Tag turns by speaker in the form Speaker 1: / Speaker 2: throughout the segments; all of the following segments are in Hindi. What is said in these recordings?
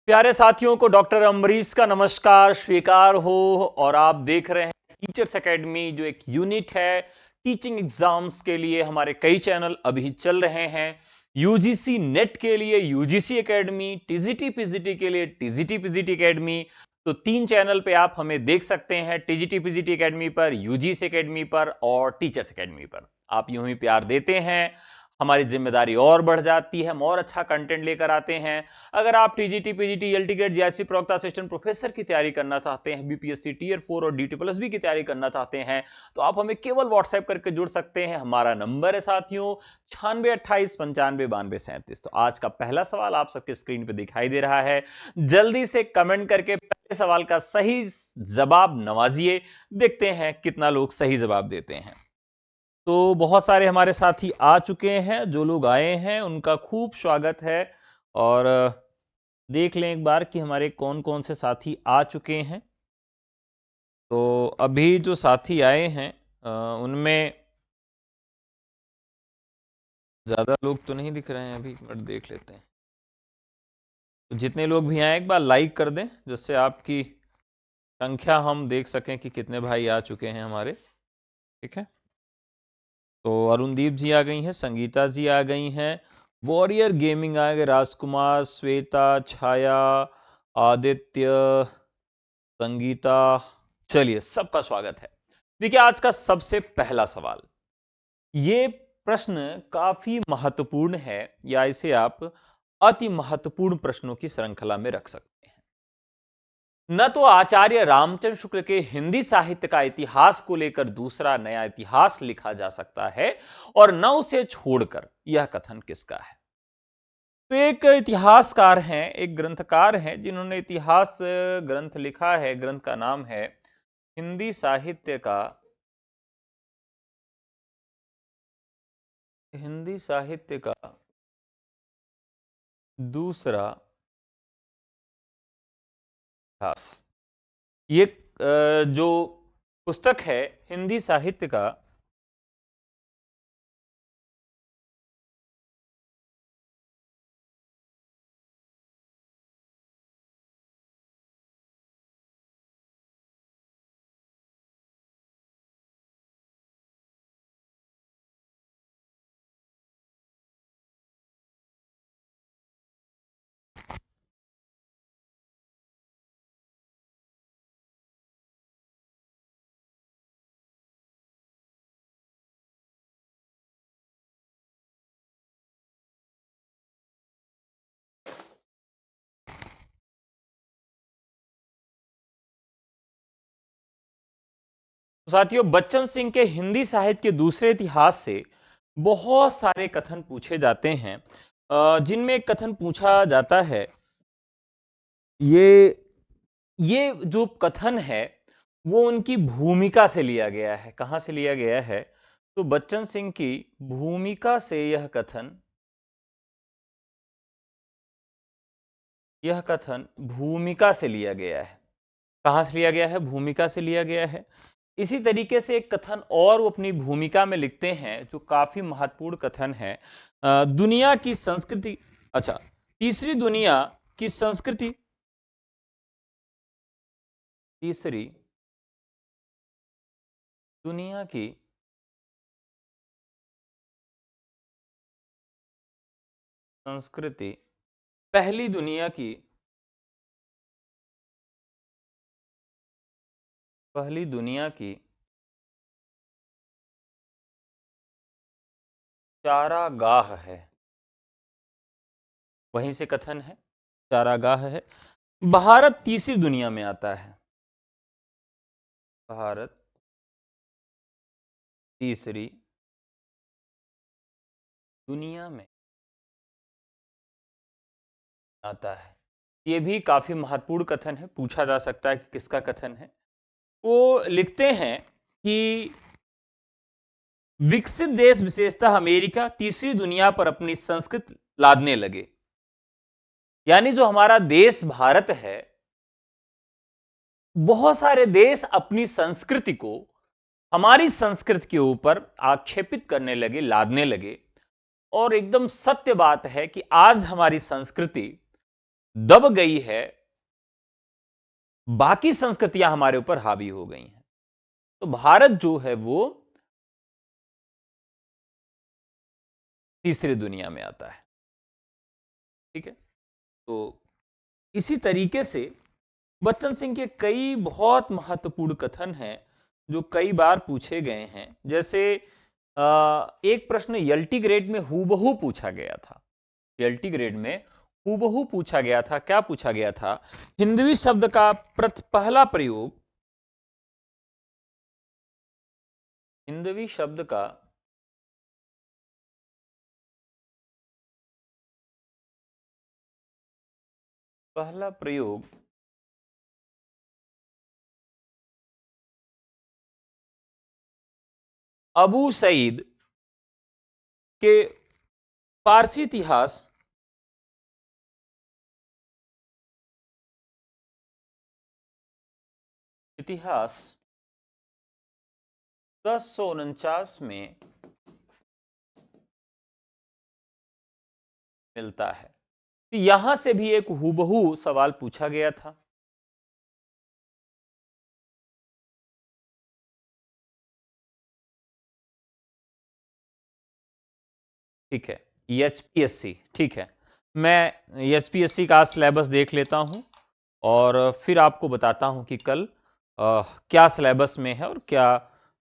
Speaker 1: प्यारे साथियों को डॉक्टर अम्बरीश का नमस्कार स्वीकार हो। और आप देख रहे हैं टीचर्स एकेडमी, जो एक यूनिट है टीचिंग एग्जाम्स के लिए। हमारे कई चैनल अभी चल रहे हैं। यूजीसी नेट के लिए यूजीसी एकेडमी, टीजीटी पीजीटी के लिए टीजीटी पीजीटी एकेडमी। तो 3 चैनल पे आप हमें देख सकते हैं, टीजीटी पीजीटी एकेडमी पर, यूजीसी एकेडमी पर और टीचर्स एकेडमी पर। आप यूं ही प्यार देते हैं, हमारी जिम्मेदारी और बढ़ जाती है, हम और अच्छा कंटेंट लेकर आते हैं। अगर आप TGT PGT LT grade GIC प्रवक्ता असिस्टेंट प्रोफेसर की तैयारी करना चाहते हैं, बीपीएससी टीयर 4 और डीटी प्लस बी की तैयारी करना चाहते हैं, तो आप हमें केवल व्हाट्सएप करके जुड़ सकते हैं। हमारा नंबर है साथियों 9628959237। तो आज का पहला सवाल आप सबके स्क्रीन पे दिखाई दे रहा है। जल्दी से कमेंट करके पहले सवाल का सही जवाब नवाजिए। देखते हैं कितना लोग सही जवाब देते हैं। तो बहुत सारे हमारे साथी आ चुके हैं। जो लोग आए हैं उनका खूब स्वागत है। और देख लें एक बार कि हमारे कौन कौन से साथी आ चुके हैं। तो अभी जो साथी आए हैं उनमें ज़्यादा लोग तो नहीं दिख रहे हैं। अभी एक मिनट देख लेते हैं। तो जितने लोग भी आए एक बार लाइक कर दें, जिससे आपकी संख्या हम देख सकें कि कितने भाई आ चुके हैं हमारे। ठीक है। तो अरुणदीप जी आ गई हैं, संगीता जी आ गई हैं, वॉरियर गेमिंग आ गए, राजकुमार, श्वेता, छाया, आदित्य, संगीता। चलिए, सबका स्वागत है। देखिए, आज का सबसे पहला सवाल, ये प्रश्न काफी महत्वपूर्ण है, या इसे आप अति महत्वपूर्ण प्रश्नों की श्रृंखला में रख सकते हैं। न तो आचार्य रामचंद्र शुक्ल के हिंदी साहित्य का इतिहास को लेकर दूसरा नया इतिहास लिखा जा सकता है, और न उसे छोड़कर यह कथन किसका है। तो एक इतिहासकार हैं, एक ग्रंथकार हैं, जिन्होंने इतिहास ग्रंथ लिखा है। ग्रंथ का नाम है हिंदी साहित्य का दूसरा इतिहास। ये जो पुस्तक है हिंदी साहित्य का साथियों, बच्चन सिंह के हिंदी साहित्य के दूसरे इतिहास से बहुत सारे कथन पूछे जाते हैं, जिनमें एक कथन पूछा जाता है। ये जो कथन है वो उनकी भूमिका से लिया गया है। कहां से लिया गया है? तो बच्चन सिंह की भूमिका से यह कथन भूमिका से लिया गया है। कहां से लिया गया है? भूमिका से लिया गया है। इसी तरीके से एक कथन और वो अपनी भूमिका में लिखते हैं, जो काफी महत्वपूर्ण कथन है। दुनिया की संस्कृति, अच्छा, तीसरी दुनिया की संस्कृति, तीसरी दुनिया की संस्कृति पहली दुनिया की चारागाह है। वहीं से कथन है, चारागाह है। भारत तीसरी दुनिया में आता है। भारत तीसरी दुनिया में आता है। ये भी काफी महत्वपूर्ण कथन है, पूछा जा सकता है कि किसका कथन है। वो लिखते हैं कि विकसित देश, विशेषतः अमेरिका, तीसरी दुनिया पर अपनी संस्कृति लादने लगे। यानी जो हमारा देश भारत है, बहुत सारे देश अपनी संस्कृति को हमारी संस्कृति के ऊपर आक्षेपित करने लगे, लादने लगे। और एकदम सत्य बात है कि आज हमारी संस्कृति दब गई है, बाकी संस्कृतियां हमारे ऊपर हावी हो गई हैं। तो भारत जो है वो तीसरी दुनिया में आता है। ठीक है, तो इसी तरीके से बच्चन सिंह के कई बहुत महत्वपूर्ण कथन हैं जो कई बार पूछे गए हैं। जैसे एक प्रश्न यल्टी ग्रेड में हूबहू पूछा गया था। यल्टी ग्रेड में हूबहू पूछा गया था। क्या पूछा गया था? हिंदवी शब्द का पहला प्रयोग, हिंदवी शब्द का पहला प्रयोग अबू सईद के फारसी इतिहास 1049 में मिलता है। तो यहां से भी एक हूबहू सवाल पूछा गया था। ठीक है, एचपीएससी। ठीक है, मैं एचपीएससी का सिलेबस देख लेता हूं और फिर आपको बताता हूं कि कल क्या सिलेबस में है और क्या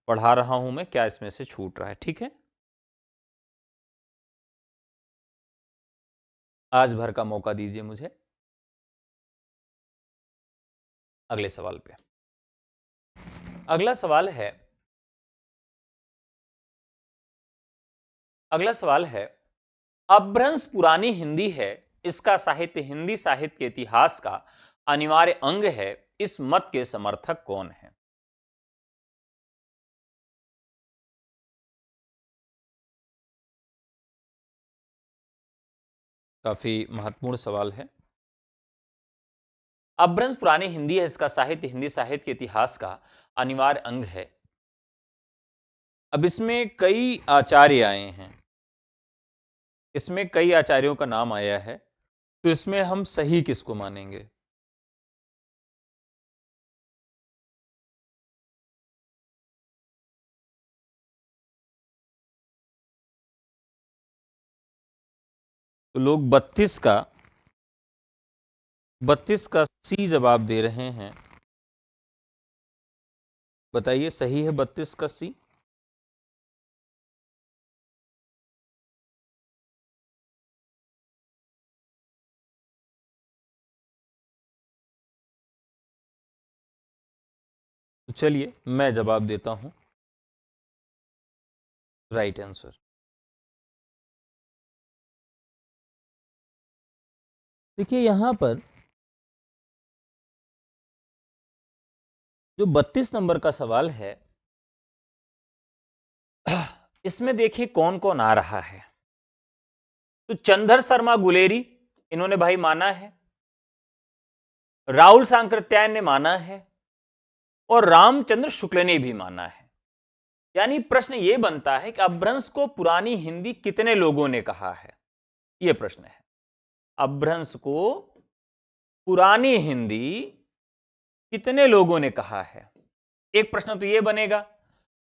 Speaker 1: पढ़ा रहा हूं मैं, क्या इसमें से छूट रहा है। ठीक है, आज भर का मौका दीजिए मुझे अगले सवाल पे। अगला सवाल है, अपभ्रंश पुरानी हिंदी है, इसका साहित्य हिंदी साहित्य के इतिहास का अनिवार्य अंग है, इस मत के समर्थक कौन है? काफी महत्वपूर्ण सवाल है। अपभ्रंश पुरानी हिंदी है, इसका साहित्य हिंदी साहित्य के इतिहास का अनिवार्य अंग है। अब इसमें कई आचार्य आए हैं, इसमें कई आचार्यों का नाम आया है, तो इसमें हम सही किसको मानेंगे? तो लोग 32 का सी जवाब दे रहे हैं। बताइए, सही है 32 का सी? तो चलिए मैं जवाब देता हूं, राइट आंसर। देखिए यहां पर जो 32 नंबर का सवाल है, इसमें देखिए कौन कौन आ रहा है। तो चंद्र शर्मा गुलेरी, इन्होंने भाई माना है, राहुल सांकृत्यायन ने माना है और रामचंद्र शुक्ल ने भी माना है। यानी प्रश्न यह बनता है कि अपभ्रंश को पुरानी हिंदी कितने लोगों ने कहा है, यह प्रश्न है। अपभ्रंश को पुरानी हिंदी कितने लोगों ने कहा है, एक प्रश्न तो यह बनेगा।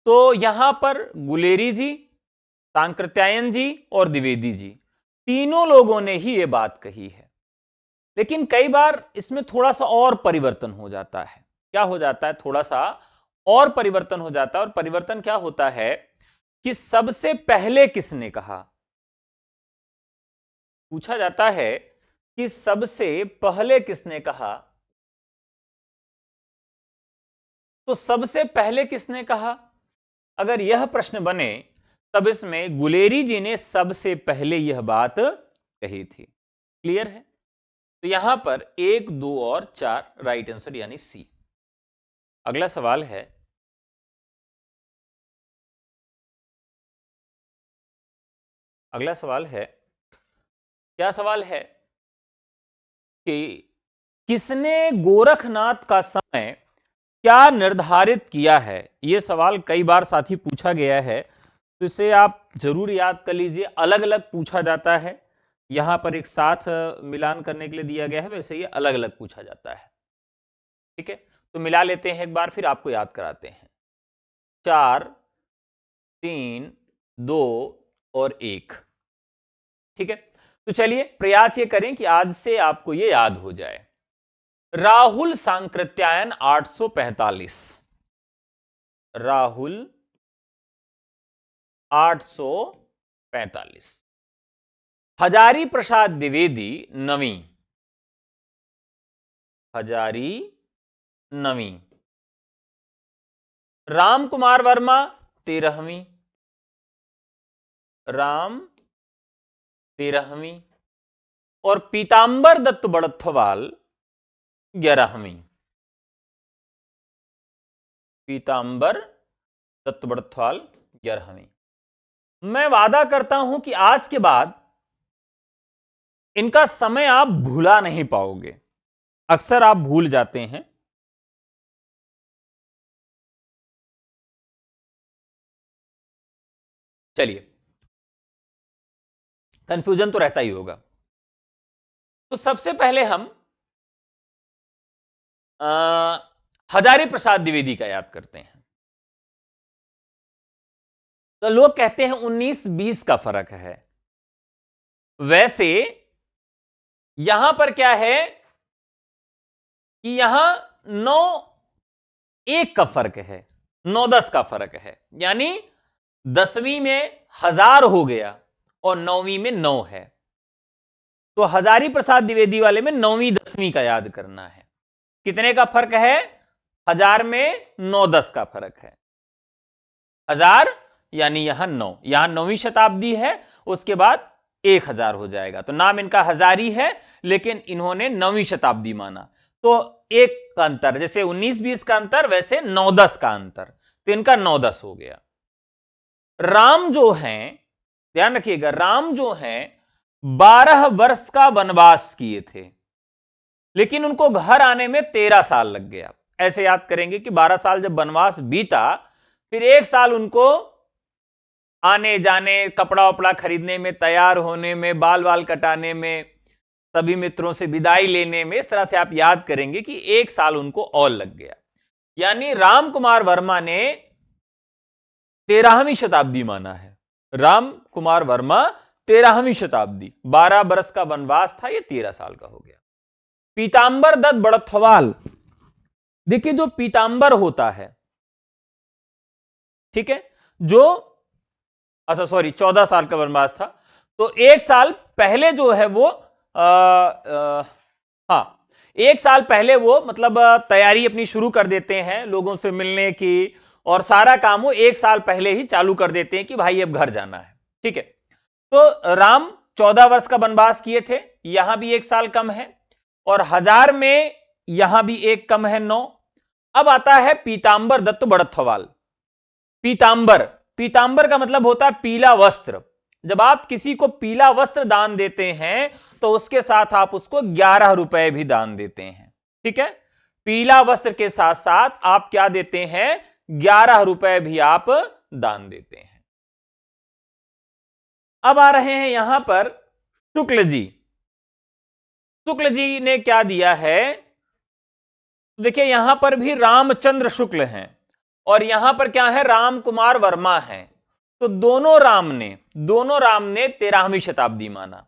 Speaker 1: तो यहां पर गुलेरी जी, सांकृत्यायन जी और द्विवेदी जी, तीनों लोगों ने ही यह बात कही है। लेकिन कई बार इसमें थोड़ा सा और परिवर्तन हो जाता है। क्या हो जाता है? थोड़ा सा और परिवर्तन हो जाता है। और परिवर्तन क्या होता है कि सबसे पहले किसने कहा, पूछा जाता है कि सबसे पहले किसने कहा। तो सबसे पहले किसने कहा, अगर यह प्रश्न बने तब इसमें गुलेरी जी ने सबसे पहले यह बात कही थी। क्लियर है? तो यहां पर 1, 2 और 4 राइट आंसर यानी सी। अगला सवाल है, अगला सवाल है, क्या सवाल है कि किसने गोरखनाथ का समय क्या निर्धारित किया है? यह सवाल कई बार साथी पूछा गया है, तो इसे आप जरूर याद कर लीजिए। अलग अलग पूछा जाता है, यहां पर एक साथ मिलान करने के लिए दिया गया है, वैसे ये अलग अलग पूछा जाता है। ठीक है, तो मिला लेते हैं एक बार, फिर आपको याद कराते हैं। 4, 3, 2 और 1। ठीक है, तो चलिए प्रयास ये करें कि आज से आपको ये याद हो जाए। राहुल सांकृत्यायन 845, राहुल 845, हजारी प्रसाद द्विवेदी नवीं, हजारी नवीं, राम कुमार वर्मा 13वीं, राम 13वीं, और पीतांबर दत्त बड़थवाल 11वीं, पीतांबर दत्त बड़थवाल 11वीं। मैं वादा करता हूं कि आज के बाद इनका समय आप भूला नहीं पाओगे, अक्सर आप भूल जाते हैं। चलिए, कंफ्यूजन तो रहता ही होगा। तो सबसे पहले हम हजारी प्रसाद द्विवेदी का याद करते हैं। तो लोग कहते हैं 19-20 का फर्क है, वैसे यहां पर क्या है कि यहां 9-1 का फर्क है, 9-10 का फर्क है, यानी 10वीं में 1000 हो गया और 9वीं में 9 है। तो हजारी प्रसाद द्विवेदी वाले में 9वीं 10वीं का याद करना है। कितने का फर्क है? 1000 में 9-10 का फर्क है। 1000 यानी यहां 9, यहां 9वीं शताब्दी है, उसके बाद 1000 हो जाएगा। तो नाम इनका हजारी है, लेकिन इन्होंने 9वीं शताब्दी माना। तो एक का अंतर, जैसे 19-20 का अंतर, वैसे 9-10 का अंतर, तो इनका 9-10 हो गया। राम जो हैं, ध्यान रखिएगा, राम जो हैं 12 वर्ष का वनवास किए थे, लेकिन उनको घर आने में 13 साल लग गया। ऐसे याद करेंगे कि 12 साल जब वनवास बीता, फिर 1 साल उनको आने जाने, कपड़ा वपड़ा खरीदने में, तैयार होने में, बाल बाल कटाने में, सभी मित्रों से विदाई लेने में, इस तरह से आप याद करेंगे कि 1 साल उनको और लग गया। यानी राम कुमार वर्मा ने 13वीं शताब्दी माना है। राम कुमार वर्मा 13वीं शताब्दी, 12 बरस का वनवास था, ये 13 साल का हो गया। पीतांबर दत्त बड़थवाल, देखिए जो पीतांबर होता है, ठीक है, जो, अच्छा सॉरी, 14 साल का वनवास था, तो 1 साल पहले जो है वो हाँ, 1 साल पहले वो मतलब तैयारी अपनी शुरू कर देते हैं लोगों से मिलने की, और सारा काम वो 1 साल पहले ही चालू कर देते हैं कि भाई अब घर जाना है। ठीक है, तो राम 14 वर्ष का वनवास किए थे, यहां भी 1 साल कम है, और 1000 में यहां भी 1 कम है, 9। अब आता है पीतांबर दत्त बड़थवाल। पीतांबर, पीतांबर का मतलब होता है पीला वस्त्र। जब आप किसी को पीला वस्त्र दान देते हैं, तो उसके साथ आप उसको 11 रुपए भी दान देते हैं। ठीक है, पीला वस्त्र के साथ साथ आप क्या देते हैं? 11 रुपए भी आप दान देते हैं। अब आ रहे हैं यहां पर शुक्ल जी। शुक्ल जी ने क्या दिया है? देखिए यहां पर भी रामचंद्र शुक्ल हैं, और यहां पर क्या है? राम कुमार वर्मा हैं। तो दोनों राम ने 13वीं शताब्दी माना।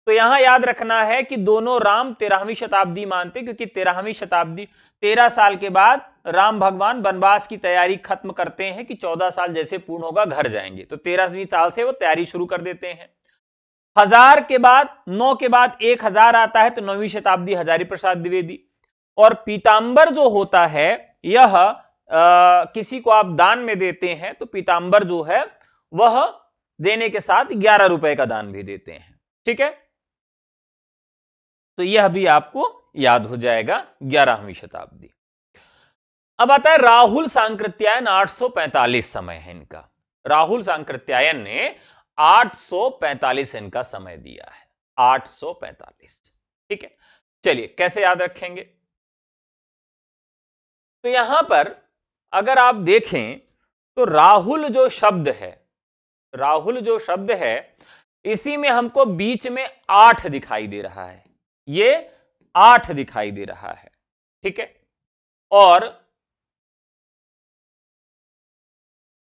Speaker 1: तो यहां याद रखना है कि दोनों राम 13वीं शताब्दी मानते, क्योंकि 13वीं शताब्दी, 13 साल के बाद राम भगवान वनवास की तैयारी खत्म करते हैं कि 14 साल जैसे पूर्ण होगा घर जाएंगे, तो 13वीं साल से वो तैयारी शुरू कर देते हैं। 1000 के बाद, 9 के बाद 1000 आता है, तो 9वीं शताब्दी हजारी प्रसाद द्विवेदी। और पीतांबर जो होता है, यह किसी को आप दान में देते हैं, तो पीतांबर जो है वह देने के साथ 11 रुपए का दान भी देते हैं। ठीक है, तो यह भी आपको याद हो जाएगा, 11वीं शताब्दी। अब आता है राहुल सांकृत्यायन 845 समय है इनका। राहुल सांकृत्यायन ने 845 इनका समय दिया है, 845। ठीक है, चलिए कैसे याद रखेंगे? तो यहां पर अगर आप देखें, तो राहुल जो शब्द है, राहुल जो शब्द है, इसी में हमको बीच में 8 दिखाई दे रहा है, ये 8 दिखाई दे रहा है, ठीक है। और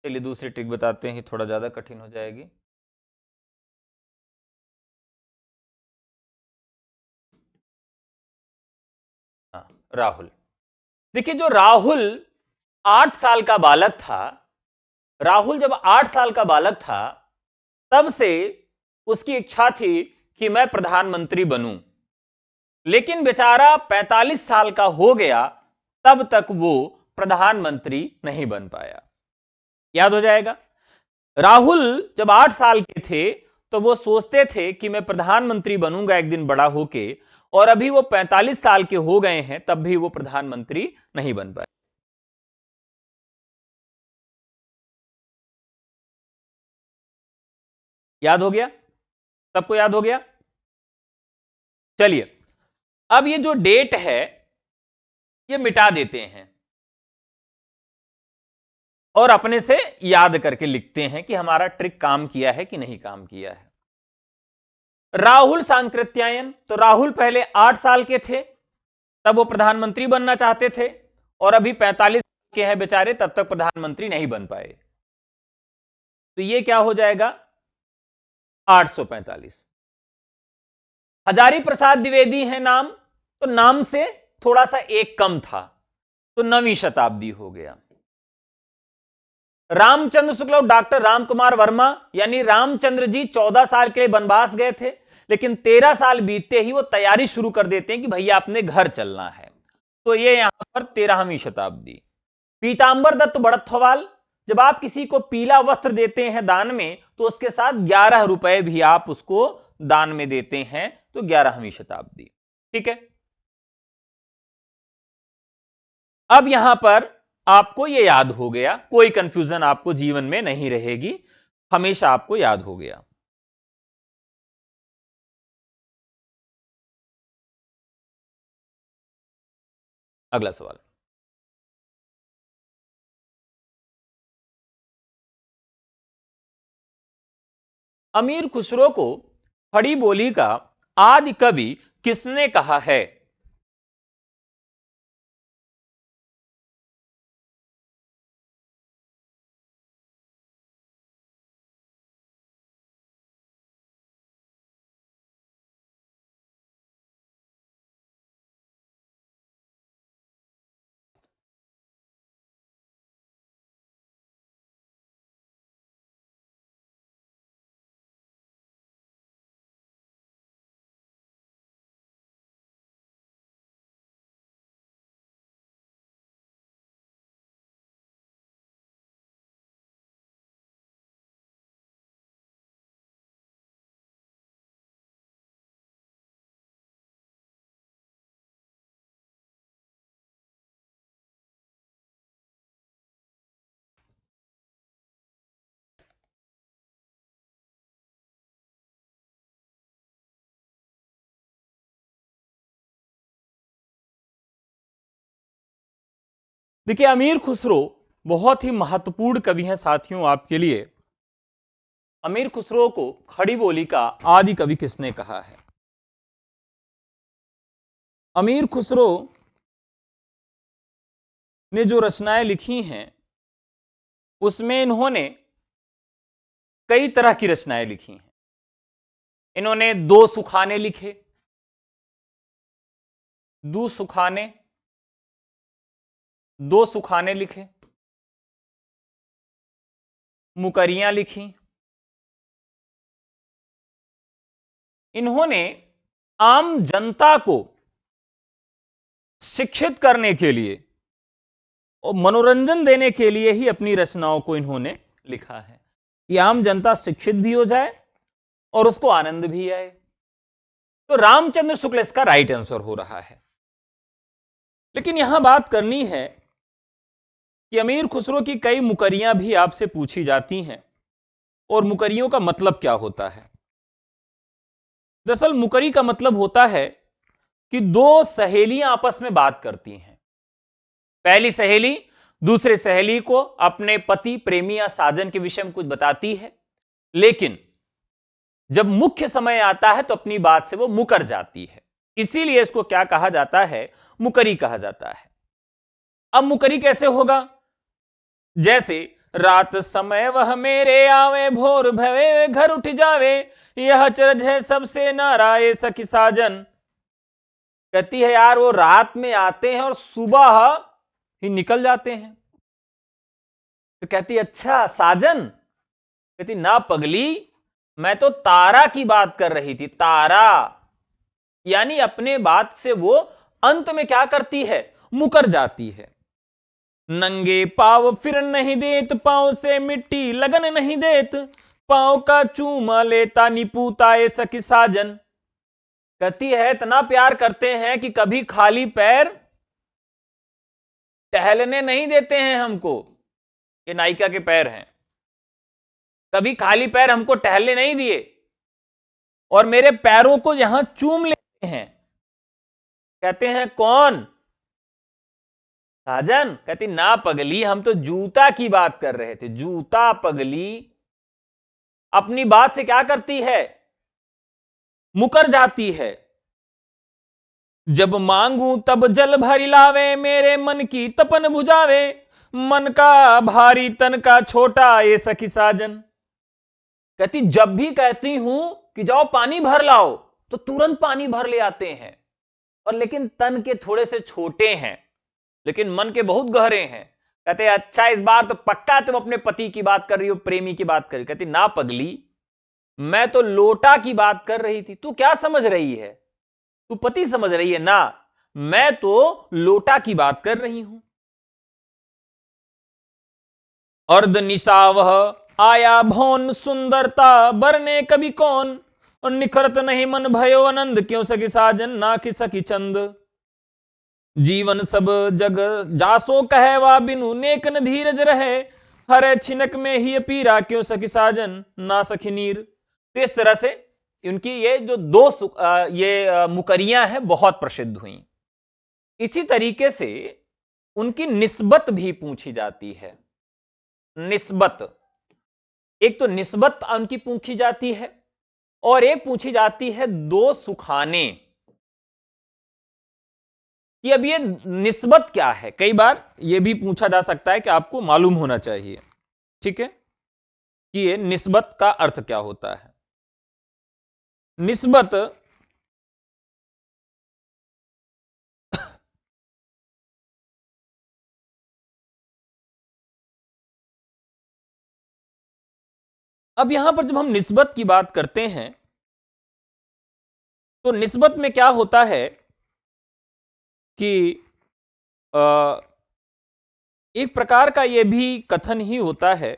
Speaker 1: चलिए दूसरी ट्रिक बताते हैं, थोड़ा ज्यादा कठिन हो जाएगी। हाँ, राहुल, देखिए जो राहुल 8 साल का बालक था, राहुल जब 8 साल का बालक था तब से उसकी इच्छा थी कि मैं प्रधानमंत्री बनूं, लेकिन बेचारा 45 साल का हो गया तब तक वो प्रधानमंत्री नहीं बन पाया। याद हो जाएगा, राहुल जब 8 साल के थे तो वो सोचते थे कि मैं प्रधानमंत्री बनूंगा एक दिन बड़ा होके, और अभी वो 45 साल के हो गए हैं तब भी वो प्रधानमंत्री नहीं बन पाए। याद हो गया, सबको याद हो गया। चलिए अब ये जो डेट है ये मिटा देते हैं और अपने से याद करके लिखते हैं कि हमारा ट्रिक काम किया है कि नहीं काम किया है। राहुल सांकृत्यायन, तो राहुल पहले 8 साल के थे तब वो प्रधानमंत्री बनना चाहते थे, और अभी 45 के हैं बेचारे तब तक प्रधानमंत्री नहीं बन पाए, तो ये क्या हो जाएगा 845। हजारी प्रसाद द्विवेदी है नाम, तो नाम से थोड़ा सा एक कम था तो 9वीं शताब्दी हो गया। रामचंद्र शुक्ल और डॉक्टर रामकुमार वर्मा, यानी रामचंद्र जी 14 साल के लिए वनवास गए थे, लेकिन 13 साल बीतते ही वो तैयारी शुरू कर देते हैं कि भैया अपने घर चलना है, तो ये यहां पर 13वीं शताब्दी। पीतांबर दत्त बड़थवाल, जब आप किसी को पीला वस्त्र देते हैं दान में तो उसके साथ 11 रुपए भी आप उसको दान में देते हैं, तो 11वीं शताब्दी, ठीक है। अब यहां पर आपको यह याद हो गया, कोई कंफ्यूजन आपको जीवन में नहीं रहेगी, हमेशा आपको याद हो गया। अगला सवाल, अमीर खुसरो को खड़ी बोली का आदि कवि किसने कहा है? देखिए अमीर खुसरो बहुत ही महत्वपूर्ण कवि हैं साथियों आपके लिए। अमीर खुसरो को खड़ी बोली का आदि कवि किसने कहा है? अमीर खुसरो ने जो रचनाएं लिखी हैं उसमें इन्होंने कई तरह की रचनाएं लिखी हैं। इन्होंने दो सुखाने लिखे, दो सुखाने लिखे, मुकरियां लिखी। इन्होंने आम जनता को शिक्षित करने के लिए और मनोरंजन देने के लिए ही अपनी रचनाओं को इन्होंने लिखा है कि आम जनता शिक्षित भी हो जाए और उसको आनंद भी आए। तो रामचंद्र शुक्ल इसका राइट आंसर हो रहा है। लेकिन यहां बात करनी है कि अमीर खुसरो की कई मुकरियां भी आपसे पूछी जाती हैं और मुकरियों का मतलब क्या होता है। दरअसल मुकरी का मतलब होता है कि दो सहेलियां आपस में बात करती हैं। पहली सहेली दूसरे सहेली को अपने पति, प्रेमी या साजन के विषय में कुछ बताती है, लेकिन जब मुख्य समय आता है तो अपनी बात से वो मुकर जाती है, इसीलिए इसको क्या कहा जाता है, मुकरी कहा जाता है। अब मुकरी कैसे होगा? जैसे रात समय वह मेरे आवे, भोर भवे घर उठ जावे, यह चरज है सबसे नाराए सखी साजन। कहती है यार वो रात में आते हैं और सुबह ही निकल जाते हैं। तो कहती अच्छा साजन, कहती ना पगली, मैं तो तारा की बात कर रही थी, तारा। यानी अपने बात से वो अंत में क्या करती है, मुकर जाती है। नंगे पाव फिर नहीं देत, पांव से मिट्टी लगन नहीं देत, पांव का चूमा लेता निपूताए सखी साजन। कहती है इतना प्यार करते हैं कि कभी खाली पैर टहलने नहीं देते हैं हमको। ये नायिका के पैर हैं, कभी खाली पैर हमको टहलने नहीं दिए और मेरे पैरों को यहां चूम लेते हैं। कहते हैं कौन? साजन। कहती ना पगली, हम तो जूता की बात कर रहे थे, जूता। पगली अपनी बात से क्या करती है, मुकर जाती है। जब मांगू तब जल भरी लावे, मेरे मन की तपन बुझावे, मन का भारी तन का छोटा ये सखी साजन। कहती जब भी कहती हूं कि जाओ पानी भर लाओ तो तुरंत पानी भर ले आते हैं, और लेकिन तन के थोड़े से छोटे हैं लेकिन मन के बहुत गहरे हैं। कहते अच्छा इस बार तो पक्का तुम अपने पति की बात कर रही हो, प्रेमी की बात कर रही हो। कहती ना पगली, मैं तो लोटा की बात कर रही थी, तू क्या समझ रही है, तू पति समझ रही है ना, मैं तो लोटा की बात कर रही हूं। अर्ध निशा वह आया भौन, सुंदरता बरने कभी कौन, और निखरत नहीं मन भयो आनंद, क्यों सखी साजन ना कि सखी चंद। जीवन सब जग जासो कहे वा, बिनु नेक न धीरज रहे, हरे छिनक में ही पीरा, क्यों सखी साजन ना सखी नीर। तो इस तरह से उनकी ये जो ये मुकरियां हैं बहुत प्रसिद्ध हुई। इसी तरीके से उनकी निस्बत भी पूछी जाती है। निस्बत, एक तो निस्बत उनकी पूछी जाती है और एक पूछी जाती है दो सुखाने कि अब ये निस्बत क्या है। कई बार यह भी पूछा जा सकता है कि आपको मालूम होना चाहिए, ठीक है, कि ये निस्बत का अर्थ क्या होता है। निस्बत अब यहां पर जब हम निस्बत की बात करते हैं तो निस्बत में क्या होता है कि एक प्रकार का यह भी कथन ही होता है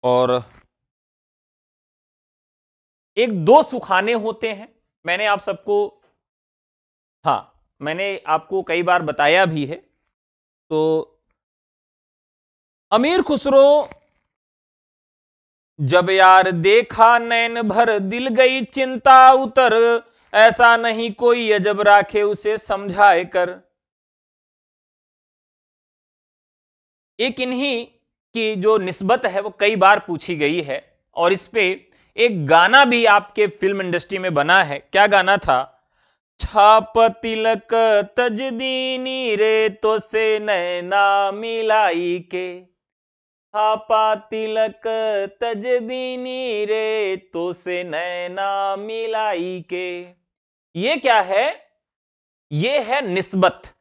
Speaker 1: और एक दो सुखाने होते हैं। मैंने आप सबको, हाँ, मैंने आपको कई बार बताया भी है। तो अमीर खुसरो जब यार देखा, नैन भर दिल गई चिंता उतर, ऐसा नहीं कोई अजब राखे उसे समझाए कर। एक इन्हीं की जो निस्बत है वो कई बार पूछी गई है और इस पे एक गाना भी आपके फिल्म इंडस्ट्री में बना है। क्या गाना था? छाप तिलक तजदीनी रे, तो से नैना मिलाई के, छापा तिलक तजदीनी रे, तो से नैना मिलाई के। ये क्या है? ये है निस्बत।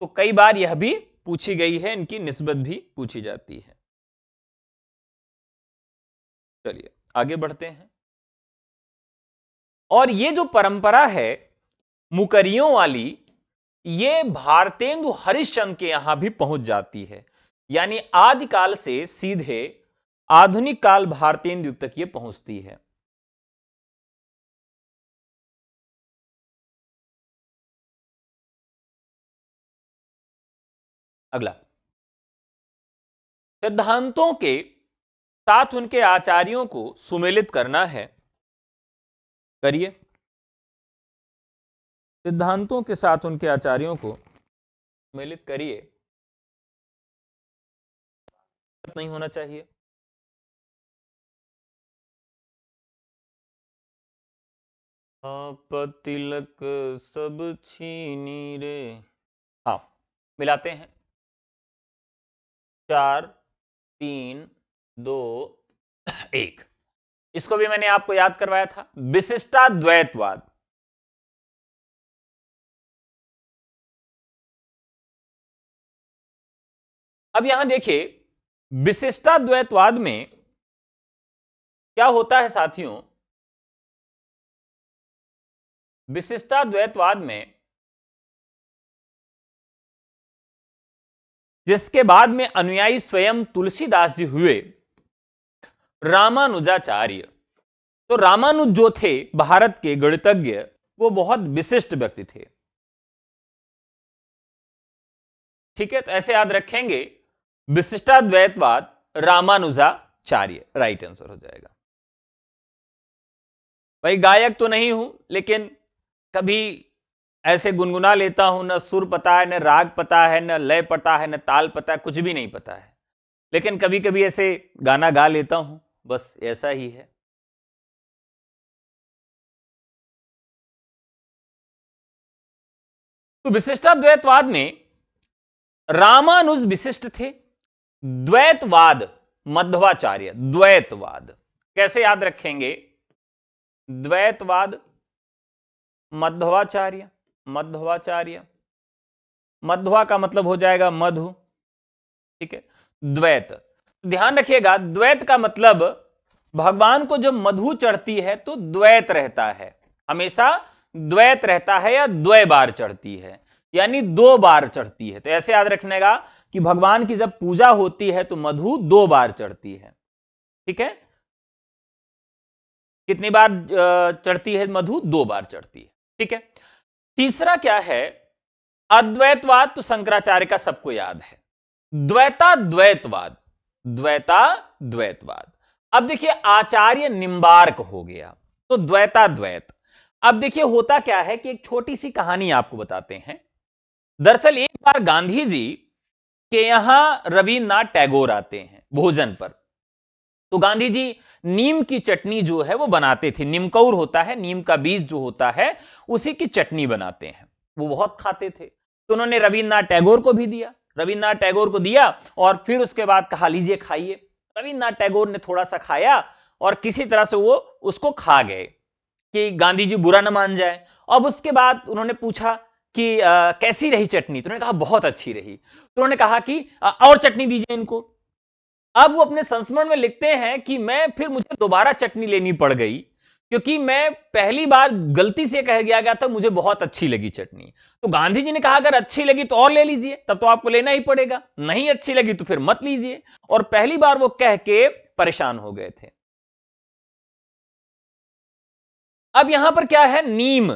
Speaker 1: तो कई बार यह भी पूछी गई है, इनकी निस्बत भी पूछी जाती है। चलिए आगे बढ़ते हैं। और ये जो परंपरा है मुकरियों वाली, ये भारतेंदु हरिश्चंद्र के यहां भी पहुंच जाती है। यानी आदिकाल से सीधे आधुनिक काल भारतेंदु युग तक ये पहुंचती है। अगला, सिद्धांतों के साथ उनके आचार्यों को सुमेलित करना है, करिए। सिद्धांतों के साथ उनके आचार्यों को सुमेलित करिए। नहीं होना चाहिए। आप तिलक सब छीनी रे। हाँ, मिलाते हैं। 4 3 2 1। इसको भी मैंने आपको याद करवाया था, विशिष्टाद्वैतवाद। अब यहां देखिए, विशिष्टाद्वैतवाद में क्या होता है साथियों, विशिष्टाद्वैतवाद में जिसके बाद में अनुयायी स्वयं तुलसीदास जी हुए, रामानुजाचार्य। तो रामानुज जो थे भारत के गणितज्ञ, वो बहुत विशिष्ट व्यक्ति थे। ठीक है, तो ऐसे याद रखेंगे, विशिष्टाद्वैतवाद रामानुजाचार्य राइट आंसर हो जाएगा। भाई गायक तो नहीं हूं, लेकिन कभी ऐसे गुनगुना लेता हूं, न सुर पता है, न राग पता है, न लय पता है, न ताल पता है, कुछ भी नहीं पता है, लेकिन कभी कभी ऐसे गाना गा लेता हूं, बस ऐसा ही है। तो विशिष्टाद्वैतवाद में रामानुज विशिष्ट थे, द्वैतवाद मध्वाचार्य। द्वैतवाद कैसे याद रखेंगे, द्वैतवाद मध्वाचार्य। मध्वाचार्य, मध्वा का मतलब हो जाएगा मधु। ठीक है, द्वैत, ध्यान रखिएगा, द्वैत का मतलब भगवान को जब मधु चढ़ती है तो द्वैत रहता है, हमेशा द्वैत रहता है, या द्वय बार चढ़ती है, यानी 2 बार चढ़ती है। तो ऐसे याद रखने का कि भगवान की जब पूजा होती है तो मधु 2 बार चढ़ती है। ठीक है, कितनी बार चढ़ती है मधु? 2 बार चढ़ती है। ठीक है, तीसरा क्या है, अद्वैतवाद। तो शंकराचार्य का सबको याद है। द्वैता द्वैतवाद, द्वैता द्वैतवाद। अब देखिए आचार्य निम्बार्क हो गया, तो द्वैता द्वैत। अब देखिए होता क्या है कि एक छोटी सी कहानी आपको बताते हैं। दरअसल एक बार गांधी जी के यहां रविन्द्रनाथ टैगोर आते हैं भोजन पर। तो गांधी जी नीम की चटनी जो है वो बनाते थे, नीमकौर होता है, नीम का बीज जो होता है, उसी की चटनी बनाते हैं, वो बहुत खाते थे। तो उन्होंने रविन्द्रनाथ टैगोर को भी दिया, रविन्द्रनाथ टैगोर को दिया, और फिर उसके बाद कहा लीजिए खाइए। रविन्द्रनाथ टैगोर ने थोड़ा सा खाया और किसी तरह से वो उसको खा गए कि गांधी जी बुरा ना मान जाए। अब उसके बाद उन्होंने पूछा कि कैसी रही चटनी? तो उन्होंने कहा बहुत अच्छी रही। तो उन्होंने कहा कि और चटनी दीजिए इनको। अब वो अपने संस्मरण में लिखते हैं कि मैं फिर मुझे दोबारा चटनी लेनी पड़ गई, क्योंकि मैं पहली बार गलती से कह गया था मुझे बहुत अच्छी लगी चटनी। तो गांधी जी ने कहा अगर अच्छी लगी तो और ले लीजिए, तब तो आपको लेना ही पड़ेगा, नहीं अच्छी लगी तो फिर मत लीजिए। और पहली बार वो कह के परेशान हो गए थे। अब यहां पर क्या है, नीम,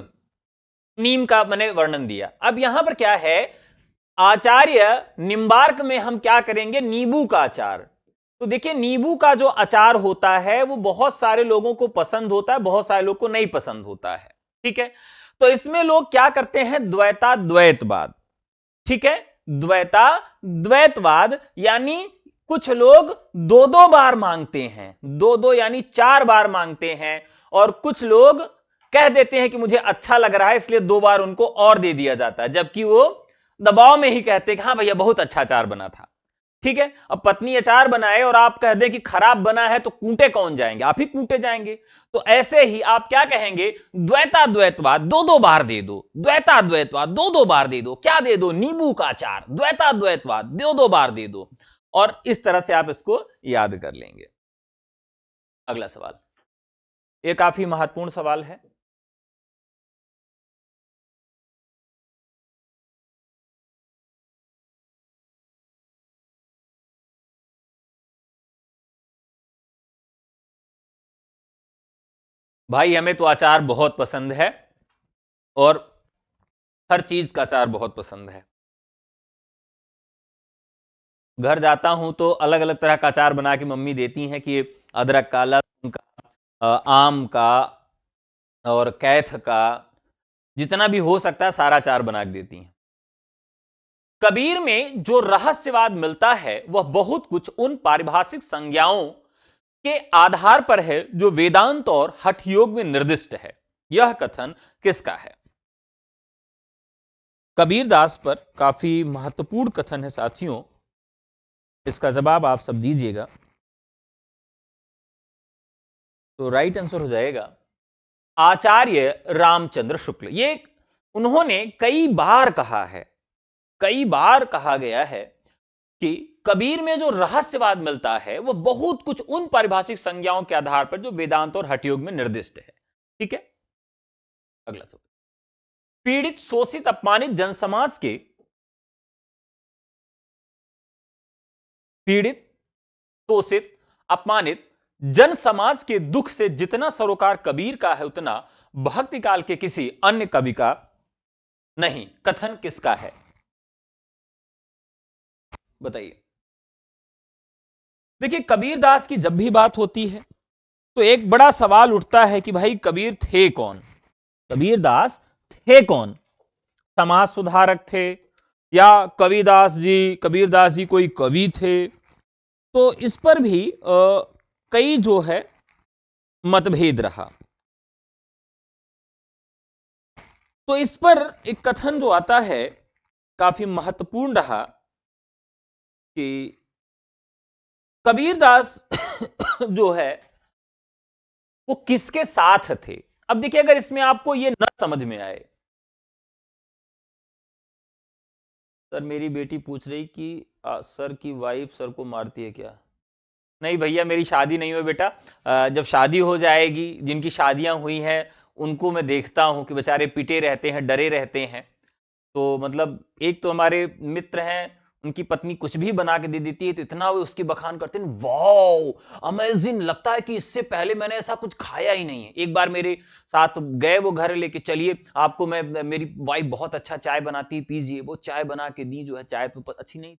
Speaker 1: नीम का मैंने वर्णन दिया। अब यहां पर क्या है, आचार्य निम्बार्क में हम क्या करेंगे, नींबू का अचार। तो देखिए नींबू का जो अचार होता है वो बहुत सारे लोगों को पसंद होता है, बहुत सारे लोगों को नहीं पसंद होता है। ठीक है, तो इसमें लोग क्या करते हैं, द्वैता द्वैतवाद। ठीक है, द्वैता द्वैतवाद, यानी कुछ लोग 2-2 बार मांगते हैं, 2-2 यानी 4 बार मांगते हैं, और कुछ लोग कह देते हैं कि मुझे अच्छा लग रहा है इसलिए 2 बार उनको और दे दिया जाता है, जबकि वो दबाव में ही कहते हैं कि हाँ भैया बहुत अच्छा अचार बना था। ठीक है, अब पत्नी अचार बनाए और आप कह दें कि खराब बना है, तो कूटे कौन जाएंगे? आप ही कूटे जाएंगे। तो ऐसे ही आप क्या कहेंगे, द्वैता द्वैतवाद 2-2 बार दे दो, द्वैता द्वैतवाद 2-2 बार दे दो। क्या दे दो? नींबू का अचार। द्वैता द्वैतवाद 2-2 बार दे दो, और इस तरह से आप इसको याद कर लेंगे। अगला सवाल, ये काफी महत्वपूर्ण सवाल है। भाई हमें तो अचार बहुत पसंद है, और हर चीज का अचार बहुत पसंद है। घर जाता हूं तो अलग अलग तरह का अचार बना के मम्मी देती हैं, कि अदरक का, लहसुन का, आम का, और कैथ का, जितना भी हो सकता है सारा अचार बना के देती हैं। कबीर में जो रहस्यवाद मिलता है वह बहुत कुछ उन पारिभाषिक संज्ञाओं के आधार पर है जो वेदांत और हठ योग में निर्दिष्ट है। यह कथन किसका है? कबीरदास पर काफी महत्वपूर्ण कथन है साथियों, इसका जवाब आप सब दीजिएगा। तो राइट आंसर हो जाएगा आचार्य रामचंद्र शुक्ल। ये उन्होंने कई बार कहा है, कई बार कहा गया है कि कबीर में जो रहस्यवाद मिलता है वह बहुत कुछ उन पारिभाषिक संज्ञाओं के आधार पर जो वेदांत और हठ योग में निर्दिष्ट है। ठीक है, अगला सवाल। पीड़ित, शोषित, अपमानित जनसमाज के पीड़ित, शोषित, अपमानित जन समाज के दुख से जितना सरोकार कबीर का है उतना भक्ति काल के किसी अन्य कवि का नहीं। कथन किसका है? बताइए। देखिए, कबीरदास की जब भी बात होती है तो एक बड़ा सवाल उठता है कि भाई कबीर थे कौन? कबीरदास थे कौन? समाज सुधारक थे या कबीरदास जी कोई कवि थे? तो इस पर भी कई जो है मतभेद रहा। तो इस पर एक कथन जो आता है काफी महत्वपूर्ण रहा कि कबीरदास जो है वो किसके साथ थे। अब देखिए, अगर इसमें आपको ये न समझ में आए, सर मेरी बेटी पूछ रही कि सर की वाइफ सर को मारती है क्या? नहीं भैया, मेरी शादी नहीं हुई बेटा। जब शादी हो जाएगी, जिनकी शादियां हुई हैं उनको मैं देखता हूं कि बेचारे पिटे रहते हैं, डरे रहते हैं। तो मतलब एक तो हमारे मित्र हैं, उनकी पत्नी कुछ भी बना के दे देती है तो इतना वो उसकी बखान करते हैं, वाओ अमेजिंग, लगता है कि इससे पहले मैंने ऐसा कुछ खाया ही नहीं है। एक बार मेरे साथ गए वो घर लेके, चलिए आपको मैं, मेरी वाइफ बहुत अच्छा चाय बनाती है, पीजिए। वो चाय बना के दी, जो है चाय तो अच्छी नहीं,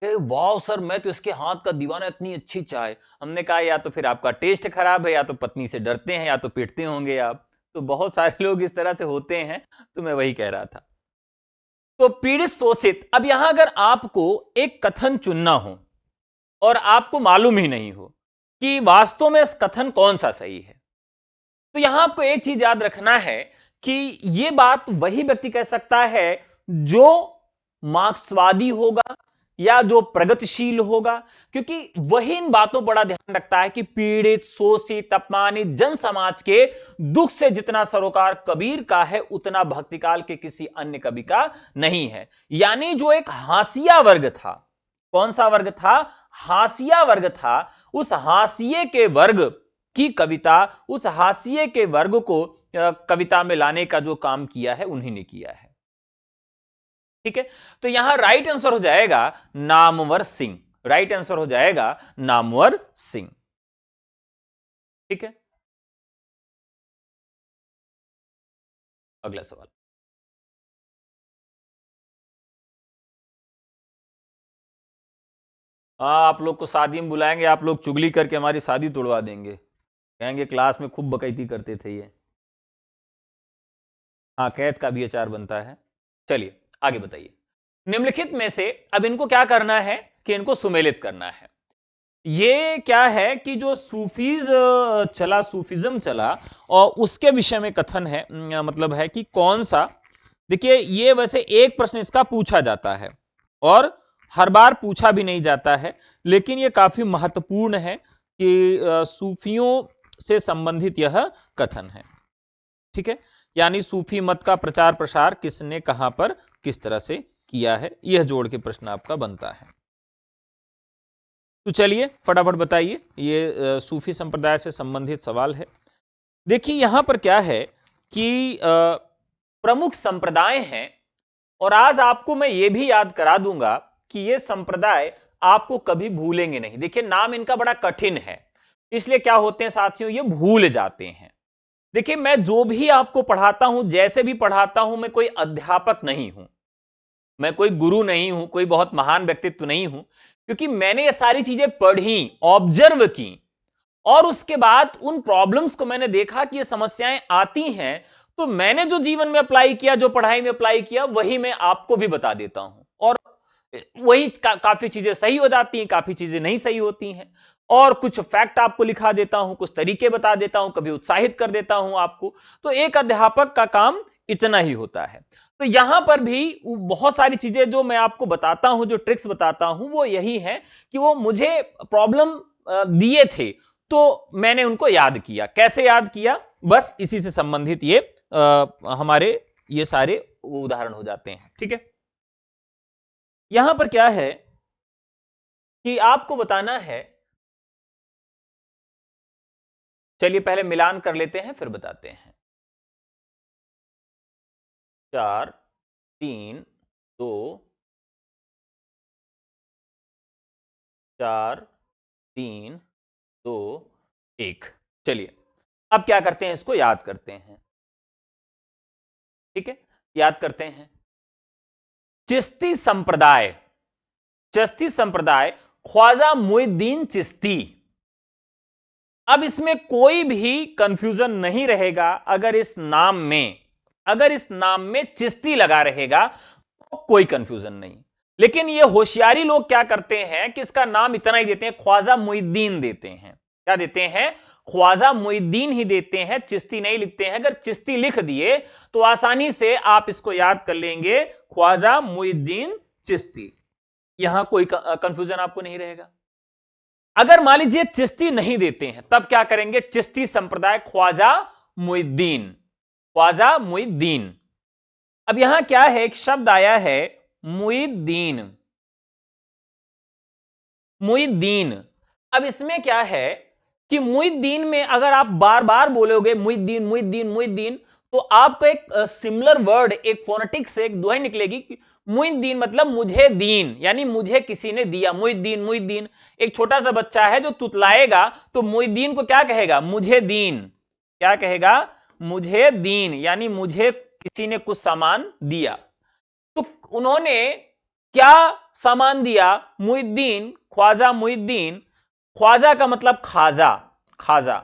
Speaker 1: वाह सर मैं तो इसके हाथ का दीवाना, इतनी अच्छी चाय। हमने कहा या तो फिर आपका टेस्ट खराब है या तो पत्नी से डरते हैं या तो पीटते होंगे आप। तो बहुत सारे लोग इस तरह से होते हैं, तो मैं वही कह रहा था। तो पीड़ित, शोषित, अब यहां अगर आपको एक कथन चुनना हो और आपको मालूम ही नहीं हो कि वास्तव में इस कथन कौन सा सही है, तो यहां आपको एक चीज याद रखना है कि यह बात वही व्यक्ति कह सकता है जो मार्क्सवादी होगा या जो प्रगतिशील होगा, क्योंकि वही इन बातों पर बड़ा ध्यान रखता है कि पीड़ित, शोषित, अपमानित जन समाज के दुख से जितना सरोकार कबीर का है उतना भक्तिकाल के किसी अन्य कवि का नहीं है। यानी जो एक हाशिया वर्ग था, कौन सा वर्ग था? हाशिया वर्ग था। उस हाशिए के वर्ग की कविता, उस हाशिए के वर्ग को कविता में लाने का जो काम किया है उन्हीं ने किया है। ठीक है, तो यहां राइट आंसर हो जाएगा नामवर सिंह। राइट आंसर हो जाएगा नामवर सिंह। ठीक है, अगला सवाल। आप लोग को शादी में बुलाएंगे, आप लोग चुगली करके हमारी शादी तोड़वा देंगे, कहेंगे क्लास में खूब बकैती करते थे ये। हाँ, कैद का भी अचार बनता है। चलिए आगे बताइए। निम्नलिखित में से अब इनको क्या करना है कि इनको सुमेलित करना है। ये क्या है कि जो सूफिज्म चला और उसके विषय में कथन है, मतलब है कि कौन सा। देखिए, ये वैसे एक प्रश्न इसका पूछा जाता है और हर बार पूछा भी नहीं जाता है, लेकिन ये काफी महत्वपूर्ण है कि सूफियों से संबंधित यह कथन है। ठीक है, यानी सूफी मत का प्रचार प्रसार किसने कहां पर किस तरह से किया है, यह जोड़ के प्रश्न आपका बनता है। तो चलिए फटाफट बताइए, ये सूफी संप्रदाय से संबंधित सवाल है। देखिए यहां पर क्या है कि प्रमुख संप्रदाय हैं और आज आपको मैं ये भी याद करा दूंगा कि ये संप्रदाय आपको कभी भूलेंगे नहीं। देखिए नाम इनका बड़ा कठिन है, इसलिए क्या होते हैं साथियों, ये भूल जाते हैं। देखिए मैं जो भी आपको पढ़ाता हूं, जैसे भी पढ़ाता हूं, मैं कोई अध्यापक नहीं हूं, मैं कोई गुरु नहीं हूं, कोई बहुत महान व्यक्तित्व नहीं हूं, क्योंकि मैंने ये सारी चीजें पढ़ी, ऑब्जर्व की और उसके बाद उन प्रॉब्लम्स को मैंने देखा कि ये समस्याएं आती हैं, तो मैंने जो जीवन में अप्लाई किया, जो पढ़ाई में अप्लाई किया, वही मैं आपको भी बता देता हूं। और वही काफी चीजें सही हो जाती हैं, काफी चीजें नहीं सही होती हैं, और कुछ फैक्ट आपको लिखा देता हूं, कुछ तरीके बता देता हूं, कभी उत्साहित कर देता हूं आपको। तो एक अध्यापक का काम इतना ही होता है। तो यहां पर भी बहुत सारी चीजें जो मैं आपको बताता हूं, जो ट्रिक्स बताता हूं, वो यही है कि वो मुझे प्रॉब्लम दिए थे तो मैंने उनको याद किया। कैसे याद किया? बस इसी से संबंधित ये हमारे ये सारे उदाहरण हो जाते हैं। ठीक है, यहां पर क्या है कि आपको बताना है, चलिए पहले मिलान कर लेते हैं फिर बताते हैं। 4 3 2 4 3 2 1। चलिए अब क्या करते हैं, इसको याद करते हैं। ठीक है, याद करते हैं। चिश्ती संप्रदाय, चिश्ती संप्रदाय, ख्वाजा मुइनुद्दीन चिश्ती। अब इसमें कोई भी कंफ्यूजन नहीं रहेगा। अगर इस नाम में चिश्ती लगा रहेगा तो कोई कंफ्यूजन नहीं। लेकिन ये होशियारी लोग क्या करते हैं कि इसका नाम इतना ही देते हैं, ख्वाजा मुइनुद्दीन देते हैं। क्या देते हैं? ख्वाजा मुइनुद्दीन ही देते हैं, चिश्ती नहीं लिखते हैं। अगर चिश्ती लिख दिए तो आसानी से आप इसको याद कर लेंगे, ख्वाजा मुइनुद्दीन चिश्ती। यहां कोई कंफ्यूजन आपको नहीं रहेगा। अगर मान लीजिए चिश्ती नहीं देते हैं तब क्या करेंगे? चिश्ती संप्रदाय, ख्वाजा मुइनुद्दीन, ख्वाजा मुइनुद्दीन। अब यहां क्या है, एक शब्द आया है मुइनुद्दीन, मुइनुद्दीन। अब इसमें क्या है कि मुइनुद्दीन में अगर आप बार बार बोलोगे मुइनुद्दीन मुइनुद्दीन मुइनुद्दीन, तो आपको एक सिमिलर वर्ड, एक फोनेटिक से एक दुहाई निकलेगी कि मुइनुद्दीन मतलब मुझे दीन, यानी मुझे किसी ने दिया। मुइनुद्दीन मुइनुद्दीन। एक छोटा सा बच्चा है जो तुतलाएगा तो मुइनुद्दीन को क्या कहेगा? मुझे दीन। क्या कहेगा? मुझे दीन, यानी मुझे किसी ने कुछ सामान दिया। तो उन्होंने क्या सामान दिया? मुइनुद्दीन, ख्वाजा मुइनुद्दीन। ख्वाजा का मतलब खाजा, खाजा,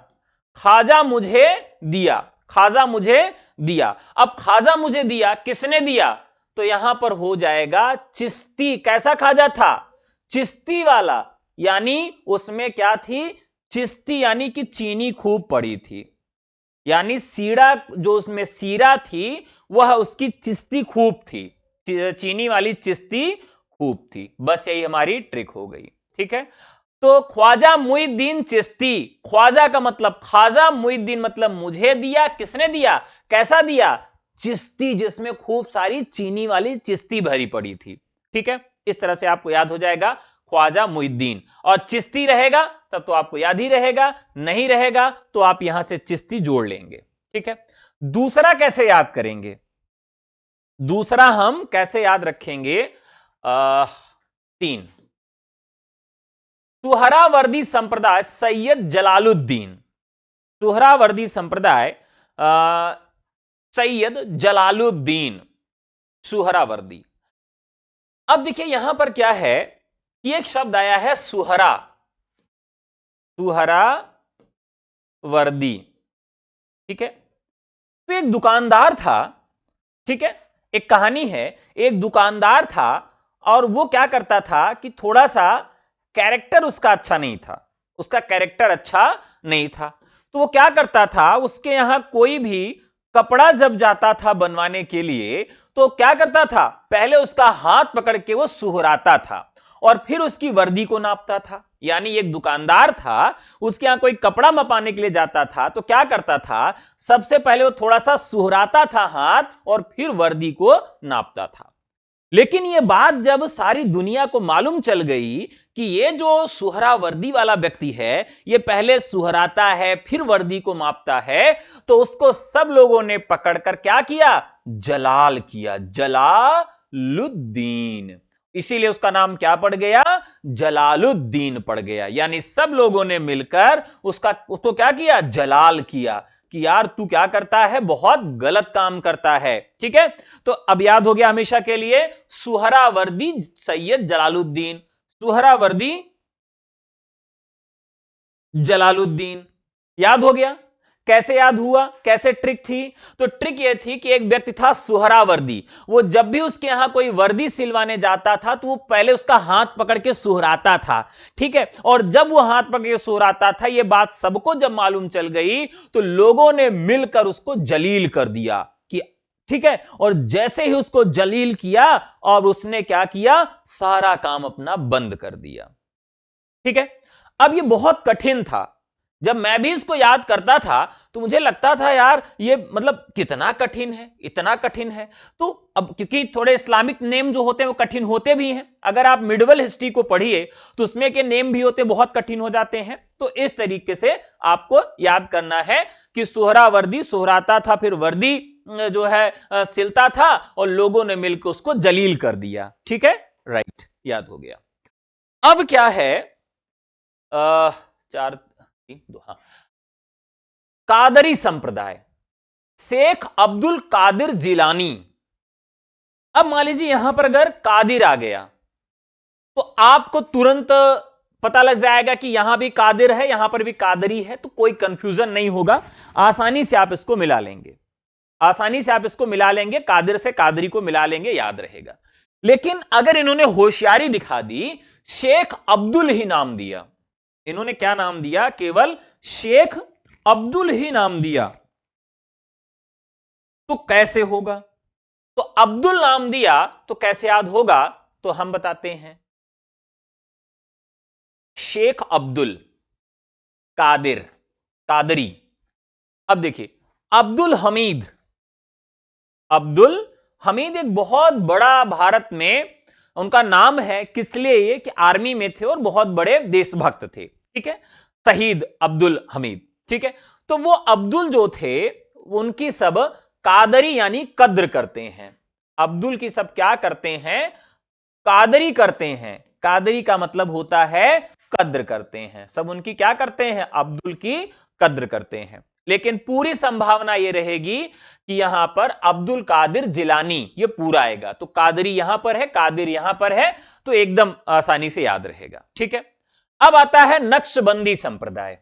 Speaker 1: खाजा मुझे दिया, खाजा मुझे दिया। अब खाजा मुझे दिया, किसने दिया? तो यहां पर हो जाएगा चिश्ती। कैसा खाजा था? चिश्ती वाला, यानी उसमें क्या थी? चिश्ती, यानी कि चीनी खूब पड़ी थी, यानी सीरा, जो उसमें सीरा थी वह उसकी चिश्ती खूब थी, चीनी वाली चिश्ती खूब थी। बस यही हमारी ट्रिक हो गई। ठीक है, तो ख्वाजा मुइनुद्दीन चिश्ती, ख्वाजा का मतलब खाजा, मुइनुद्दीन मतलब मुझे दिया। किसने दिया? कैसा दिया? चिश्ती, जिसमें खूब सारी चीनी वाली चिश्ती भरी पड़ी थी। ठीक है, इस तरह से आपको याद हो जाएगा ख्वाजा मुइनुद्दीन। और चिश्ती रहेगा तब तो आपको याद ही रहेगा, नहीं रहेगा तो आप यहां से चिश्ती जोड़ लेंगे। ठीक है, दूसरा कैसे याद करेंगे? दूसरा हम कैसे याद रखेंगे? 3, सुहरावर्दी संप्रदाय, सैयद जलालुद्दीन। सुहरावर्दी संप्रदाय, सैयद जलालुद्दीन, सुहरावर्दी। अब देखिए यहां पर क्या है कि एक शब्द आया है सुहरा, सुहरावर्दी। ठीक है, तो एक दुकानदार था। ठीक है, एक कहानी है, एक दुकानदार था और वो क्या करता था कि थोड़ा सा कैरेक्टर उसका अच्छा नहीं था, उसका कैरेक्टर अच्छा नहीं था। तो वो क्या करता था, उसके यहां कोई भी कपड़ा जब जाता था बनवाने के लिए तो क्या करता था? पहले उसका हाथ पकड़ के वो सुहराता था और फिर उसकी वर्दी को नापता था। यानी एक दुकानदार था, उसके यहां कोई कपड़ा मपाने के लिए जाता था तो क्या करता था? सबसे पहले वो थोड़ा सा सुहराता था हाथ और फिर वर्दी को नापता था। लेकिन ये बात जब सारी दुनिया को मालूम चल गई कि ये जो सुहरा वर्दी वाला व्यक्ति है, ये पहले सुहराता है फिर वर्दी को मापता है, तो उसको सब लोगों ने पकड़कर क्या किया? जलाल किया, जलालुद्दीन। इसीलिए उसका नाम क्या पड़ गया? जलालुद्दीन पड़ गया। यानी सब लोगों ने मिलकर उसको क्या किया? जलाल किया कि यार तू क्या करता है? बहुत गलत काम करता है। ठीक है, तो अब याद हो गया हमेशा के लिए, सुहरावर्दी सैयद जलालुद्दीन, सुहरावर्दी जलालुद्दीन, याद हो गया। कैसे याद हुआ, कैसे ट्रिक थी? तो ट्रिक यह थी कि एक व्यक्ति था सुहरावर्दी, वो जब भी उसके यहां कोई वर्दी सिलवाने जाता था तो वो पहले उसका हाथ पकड़ के सुहराता था, ठीक है। और जब वो हाथ पकड़ के सुहराता था, ये बात सबको जब मालूम चल गई तो लोगों ने मिलकर उसको जलील कर दिया कि ठीक है। और जैसे ही उसको जलील किया और उसने क्या किया, सारा काम अपना बंद कर दिया, ठीक है। अब ये बहुत कठिन था, जब मैं भी इसको याद करता था तो मुझे लगता था यार ये मतलब कितना कठिन है, इतना कठिन है। तो अब क्योंकि थोड़े इस्लामिक नेम जो होते हैं वो कठिन होते भी हैं, अगर आप मिडवल हिस्ट्री को पढ़िए तो उसमें के नेम भी होते बहुत कठिन हो जाते हैं। तो इस तरीके से आपको याद करना है कि सुहरावर्दी सुहराता था, फिर वर्दी जो है सिलता था और लोगों ने मिलकर उसको जलील कर दिया, ठीक है, राइट, याद हो गया। अब क्या है, 4 3 2, हाँ, कादरी संप्रदाय, शेख अब्दुल कादिर जिलानी। अब मान लीजिए यहां पर अगर कादिर आ गया तो आपको तुरंत पता लग जाएगा कि यहां भी कादिर है, यहां पर भी कादरी है, तो कोई कंफ्यूजन नहीं होगा, आसानी से आप इसको मिला लेंगे, आसानी से आप इसको मिला लेंगे, कादिर से कादरी को मिला लेंगे, याद रहेगा। लेकिन अगर इन्होंने होशियारी दिखा दी, शेख अब्दुल ही नाम दिया, इन्होंने क्या नाम दिया, केवल शेख अब्दुल ही नाम दिया, तो कैसे होगा? तो अब्दुल नाम दिया तो कैसे याद होगा, तो हम बताते हैं, शेख अब्दुल कादिर कादरी। अब देखिए अब्दुल हमीद, अब्दुल हमीद एक बहुत बड़ा भारत में उनका नाम है, किस लिए, ये कि आर्मी में थे और बहुत बड़े देशभक्त थे, ठीक है, शहीद अब्दुल हमीद, ठीक है। तो वो अब्दुल जो थे उनकी सब कादरी यानी कद्र करते हैं, अब्दुल की सब क्या करते हैं, कादरी करते हैं, कादरी का मतलब होता है कद्र करते हैं, सब उनकी क्या करते हैं, अब्दुल की कद्र करते हैं। लेकिन पूरी संभावना यह रहेगी कि यहां पर अब्दुल कादिर जिलानी ये पूरा आएगा, तो कादरी यहां पर है, कादिर यहां पर है, तो एकदम आसानी से याद रहेगा, ठीक है। अब आता है नक्शबंदी संप्रदाय,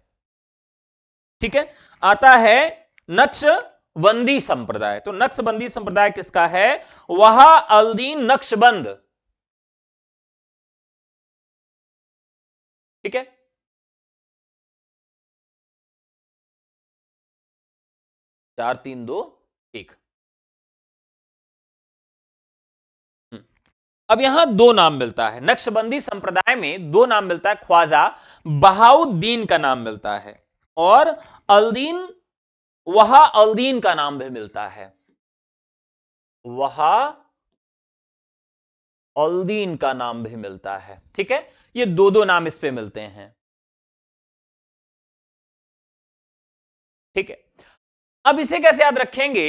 Speaker 1: ठीक है, आता है नक्शबंदी संप्रदाय। तो नक्शबंदी संप्रदाय किसका है, वहा अल्दीन नक्शबंद, ठीक है। चार तीन दो एक। अब यहां दो नाम मिलता है, नक्शबंदी संप्रदाय में दो नाम मिलता है, ख्वाजा बहाउद्दीन का नाम मिलता है और अल्दीन वहा अल्दीन का नाम भी मिलता है, वहा अल्दीन का नाम भी मिलता है, ठीक है। ये दो दो नाम इस पे मिलते हैं, ठीक है। अब इसे कैसे याद रखेंगे,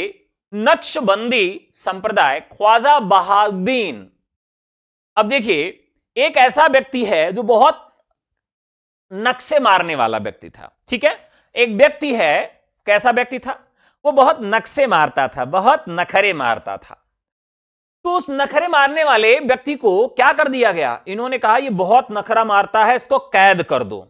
Speaker 1: नक्शबंदी संप्रदाय ख्वाजा बहाउद्दीन। अब देखिए एक ऐसा व्यक्ति है जो बहुत नक्शे मारने वाला व्यक्ति था, ठीक है। एक व्यक्ति है, कैसा व्यक्ति था, वो बहुत नक्शे मारता था, बहुत नखरे मारता था। तो उस नखरे मारने वाले व्यक्ति को क्या कर दिया गया, इन्होंने कहा ये बहुत नखरा मारता है, इसको कैद कर दो,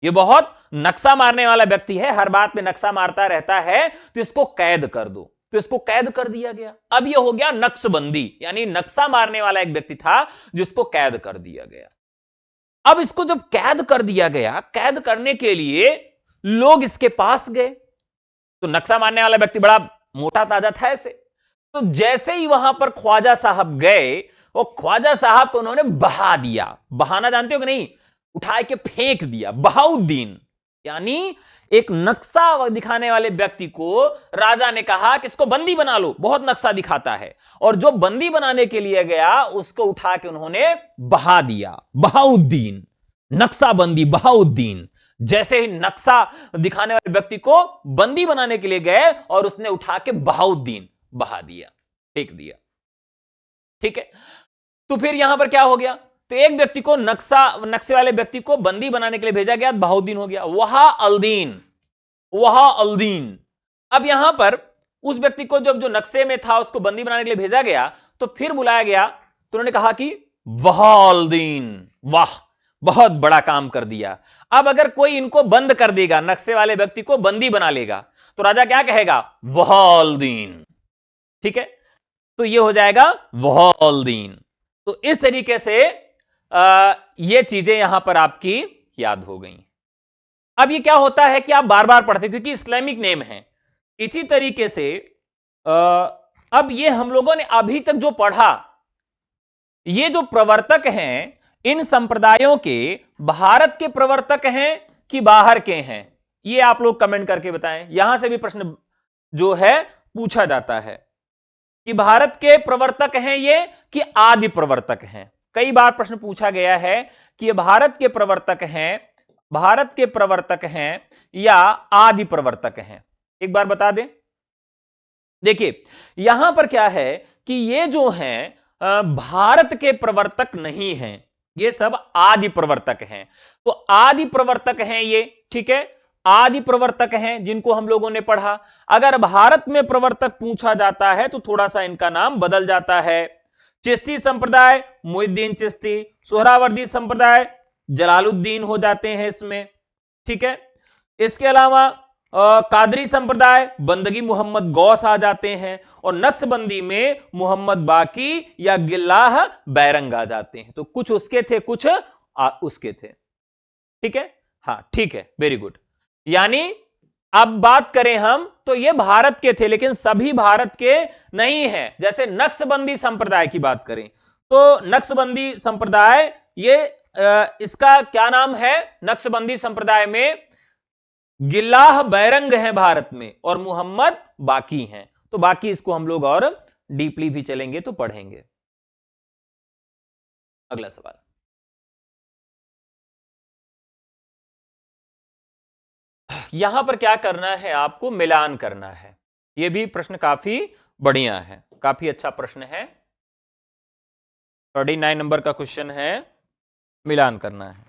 Speaker 1: ये बहुत नक्शा मारने वाला व्यक्ति है, हर बात में नक्शा मारता रहता है, तो इसको कैद कर दो। तो इसको कैद कर दिया गया। अब ये हो गया नक्शबंदी, यानी नक्शा मारने वाला एक व्यक्ति था जिसको कैद कर दिया गया। अब इसको जब कैद कर दिया गया, कैद करने के लिए लोग इसके पास गए, तो नक्शा मारने वाला व्यक्ति बड़ा मोटा ताजा था ऐसे, तो जैसे ही वहां पर ख्वाजा साहब गए, वो ख्वाजा साहब को उन्होंने बहा दिया, बहाना जानते हो कि नहीं, उठा के फेंक दिया। बहाउद्दीन यानी एक नक्शा दिखाने वाले व्यक्ति को राजा ने कहा कि इसको बंदी बना लो, बहुत नक्शा दिखाता है, और जो बंदी बनाने के लिए गया उसको उठा के उन्होंने बहा दिया। बहाउद्दीन, नक्शाबंदी बहाउद्दीन, जैसे ही नक्शा दिखाने वाले व्यक्ति को बंदी बनाने के लिए गए और उसने उठा के बहाउद्दीन बहा दिया, फेंक दिया, ठीक है। तो फिर यहां पर क्या हो गया, तो एक व्यक्ति को नक्शे वाले व्यक्ति को बंदी बनाने के लिए भेजा गया, बहाउद्दीन हो गया, वहा अल्दीन, वहा अल्दीन। अब यहां पर उस व्यक्ति को जब जो नक्शे में था उसको बंदी बनाने के लिए भेजा गया, तो फिर बुलाया गया, तो उन्होंने कहा कि वहा अल्दीन, वाह बहुत बड़ा काम कर दिया। अब अगर कोई इनको बंद कर देगा, नक्शे वाले व्यक्ति को बंदी बना लेगा, तो राजा क्या कहेगा? वहालदीन। ठीक है, तो ये हो जाएगा वहालदीन। तो इस तरीके से ये चीजें यहां पर आपकी याद हो गई। अब ये क्या होता है कि आप बार बार पढ़ते, क्योंकि इस्लामिक नेम है। इसी तरीके से अब ये हम लोगों ने अभी तक जो पढ़ा, ये जो प्रवर्तक हैं इन संप्रदायों के, भारत के प्रवर्तक हैं कि बाहर के हैं, ये आप लोग कमेंट करके बताएं। यहां से भी प्रश्न जो है पूछा जाता है कि भारत के प्रवर्तक हैं ये कि आदि प्रवर्तक हैं। कई बार प्रश्न पूछा गया है कि ये भारत के प्रवर्तक हैं, भारत के प्रवर्तक हैं या आदि प्रवर्तक हैं। एक बार बता दें। देखिए यहां पर क्या है कि ये जो हैं भारत के प्रवर्तक नहीं हैं, ये सब आदि प्रवर्तक हैं। तो आदि प्रवर्तक हैं ये, ठीक है, आदि प्रवर्तक हैं जिनको हम लोगों ने पढ़ा। अगर भारत में प्रवर्तक पूछा जाता है तो थोड़ा सा इनका नाम बदल जाता है। चिश्ती संप्रदाय मुहिद्दीन चिश्ती, सोहरावर्दी संप्रदाय जलालुद्दीन हो जाते हैं इसमें, ठीक है। इसके अलावा कादरी संप्रदाय बंदगी मोहम्मद गौस आ जाते हैं, और नक्शबंदी में मोहम्मद बाकी या गिल्लाह बैरंग आ जाते हैं। तो कुछ उसके थे, कुछ उसके थे, ठीक है। हाँ ठीक है, वेरी गुड। यानी अब बात करें हम तो ये भारत के थे, लेकिन सभी भारत के नहीं है। जैसे नक्शबंदी संप्रदाय की बात करें तो नक्शबंदी संप्रदाय ये इसका क्या नाम है? नक्शबंदी संप्रदाय में गिल्लाह बैरंग है भारत में और मोहम्मद बाकी हैं। तो बाकी इसको हम लोग और डीपली भी चलेंगे तो पढ़ेंगे। अगला सवाल, यहां पर क्या करना है आपको? मिलान करना है। यह भी प्रश्न काफी बढ़िया है, काफी अच्छा प्रश्न है। 39 नंबर का क्वेश्चन है, मिलान करना है।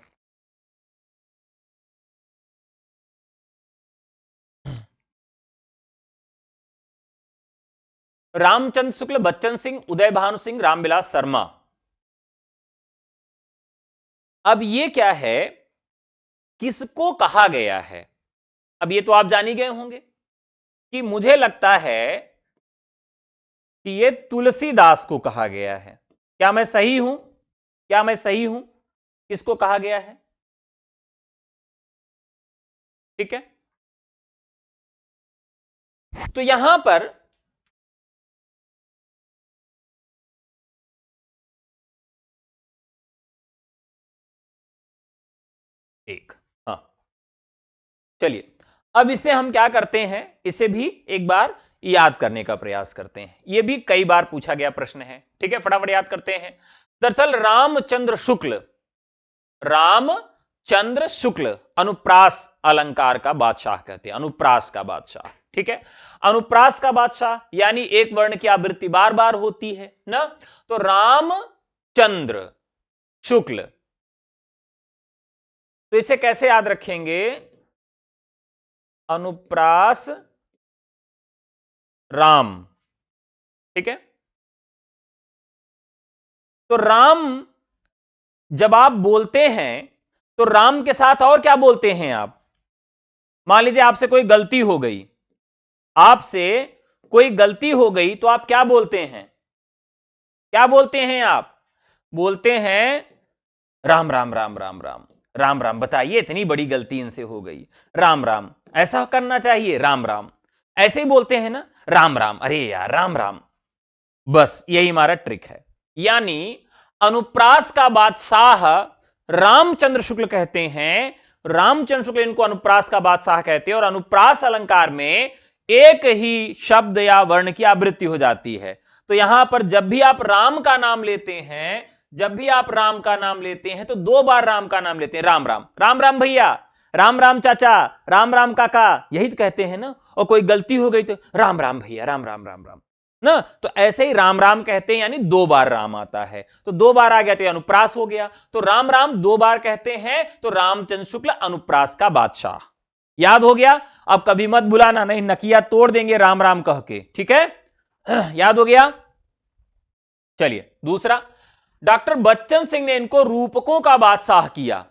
Speaker 1: रामचंद्र शुक्ल, बच्चन सिंह, उदय भानु सिंह, रामविलास शर्मा। अब ये क्या है, किसको कहा गया है? अब ये तो आप जान ही गए होंगे कि मुझे लगता है कि ये तुलसीदास को कहा गया है। क्या मैं सही हूं? क्या मैं सही हूं? किसको कहा गया है? ठीक है, तो यहां पर एक, हाँ चलिए अब इसे हम क्या करते हैं, इसे भी एक बार याद करने का प्रयास करते हैं। यह भी कई बार पूछा गया प्रश्न है, ठीक है, फटाफट याद करते हैं। दरअसल रामचंद्र शुक्ल, रामचंद्र शुक्ल अनुप्रास अलंकार का बादशाह कहते हैं, अनुप्रास का बादशाह, ठीक है। अनुप्रास का बादशाह यानी एक वर्ण की आवृत्ति बार बार होती है ना, तो रामचंद्र शुक्ल। तो इसे कैसे याद रखेंगे? अनुप्रास राम, ठीक है। तो राम जब आप बोलते हैं तो राम के साथ और क्या बोलते हैं आप? मान लीजिए आपसे कोई गलती हो गई, आपसे कोई गलती हो गई तो आप क्या बोलते हैं? क्या बोलते हैं आप? बोलते हैं राम राम राम राम राम राम राम, बताइए इतनी बड़ी गलती इनसे हो गई, राम राम, ऐसा करना चाहिए, राम राम, ऐसे ही बोलते हैं ना, राम राम, अरे यार राम राम। बस यही हमारा ट्रिक है। यानी अनुप्रास का बादशाह रामचंद्र शुक्ल कहते हैं, रामचंद्र शुक्ल इनको अनुप्रास का बादशाह कहते हैं, और अनुप्रास अलंकार में एक ही शब्द या वर्ण की आवृत्ति हो जाती है। तो यहां पर जब भी आप राम का नाम लेते हैं, जब भी आप राम का नाम लेते हैं तो दो बार राम का नाम लेते हैं, राम राम, राम राम भैया, राम राम चाचा, राम राम काका, यही तो कहते हैं ना। और कोई गलती हो गई तो राम राम भैया, राम राम राम राम ना, तो ऐसे ही राम राम कहते हैं, यानी दो बार राम आता है, तो दो बार आ गया तो अनुप्रास हो गया। तो राम राम दो बार कहते हैं, तो रामचंद्र शुक्ल अनुप्रास का बादशाह। याद हो गया? अब कभी मत भुलाना, नहीं नकिया तोड़ देंगे राम राम कह के, ठीक है। याद हो गया? चलिए दूसरा, डॉक्टर बच्चन सिंह ने इनको रूपकों का बादशाह किया।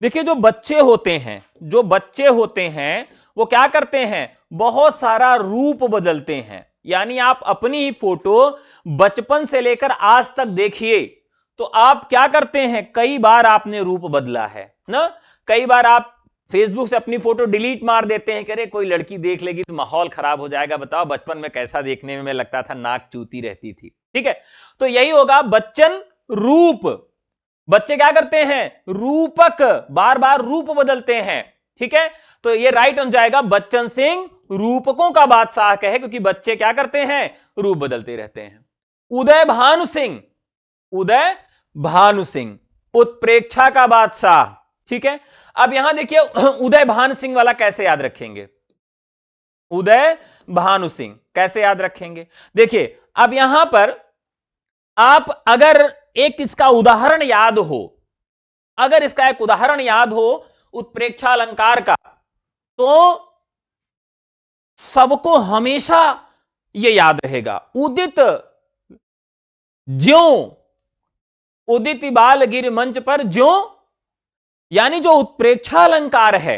Speaker 1: देखिए जो बच्चे होते हैं वो क्या करते हैं, बहुत सारा रूप बदलते हैं। यानी आप अपनी ही फोटो बचपन से लेकर आज तक देखिए तो आप क्या करते हैं, कई बार आपने रूप बदला है ना। कई बार आप फेसबुक से अपनी फोटो डिलीट मार देते हैं, कह रहे कोई लड़की देख लेगी तो माहौल खराब हो जाएगा, बताओ बचपन में कैसा देखने में लगता था, नाक चूती रहती थी। ठीक है, तो यही होगा बच्चन रूप। बच्चे क्या करते हैं, रूपक, बार बार रूप बदलते हैं। ठीक है, तो ये राइट हो जाएगा, बच्चन सिंह रूपकों का बादशाह कहे, क्योंकि बच्चे क्या करते हैं, रूप बदलते रहते हैं। उदय भानु सिंह, उदय भानु सिंह उत्प्रेक्षा का बादशाह। ठीक है, अब यहां देखिए उदय भानु सिंह वाला कैसे याद रखेंगे, उदय भानु सिंह कैसे याद रखेंगे। देखिए अब यहां पर आप अगर एक इसका उदाहरण याद हो, अगर इसका एक उदाहरण याद हो उत्प्रेक्षा अलंकार का, तो सबको हमेशा यह याद रहेगा, उदित ज्यों उदित बाल गिर मंच पर ज्यों। यानी जो उत्प्रेक्षा अलंकार है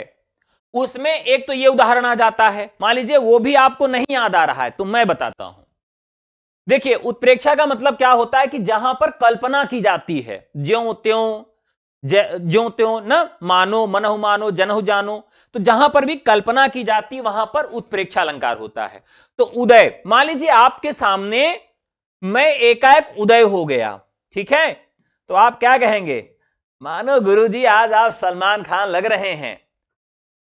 Speaker 1: उसमें एक तो यह उदाहरण आ जाता है, मान लीजिए वो भी आपको नहीं याद आ रहा है तो मैं बताता हूं। देखिए उत्प्रेक्षा का मतलब क्या होता है कि जहां पर कल्पना की जाती है, ज्यों त्यों ना, मानो मनहु मानो जनहु जानो, तो जहां पर भी कल्पना की जाती वहां पर उत्प्रेक्षा अलंकार होता है। तो उदय, मान लीजिए आपके सामने मैं एकाएक उदय हो गया, ठीक है, तो आप क्या कहेंगे, मानो गुरुजी आज आप सलमान खान लग रहे हैं।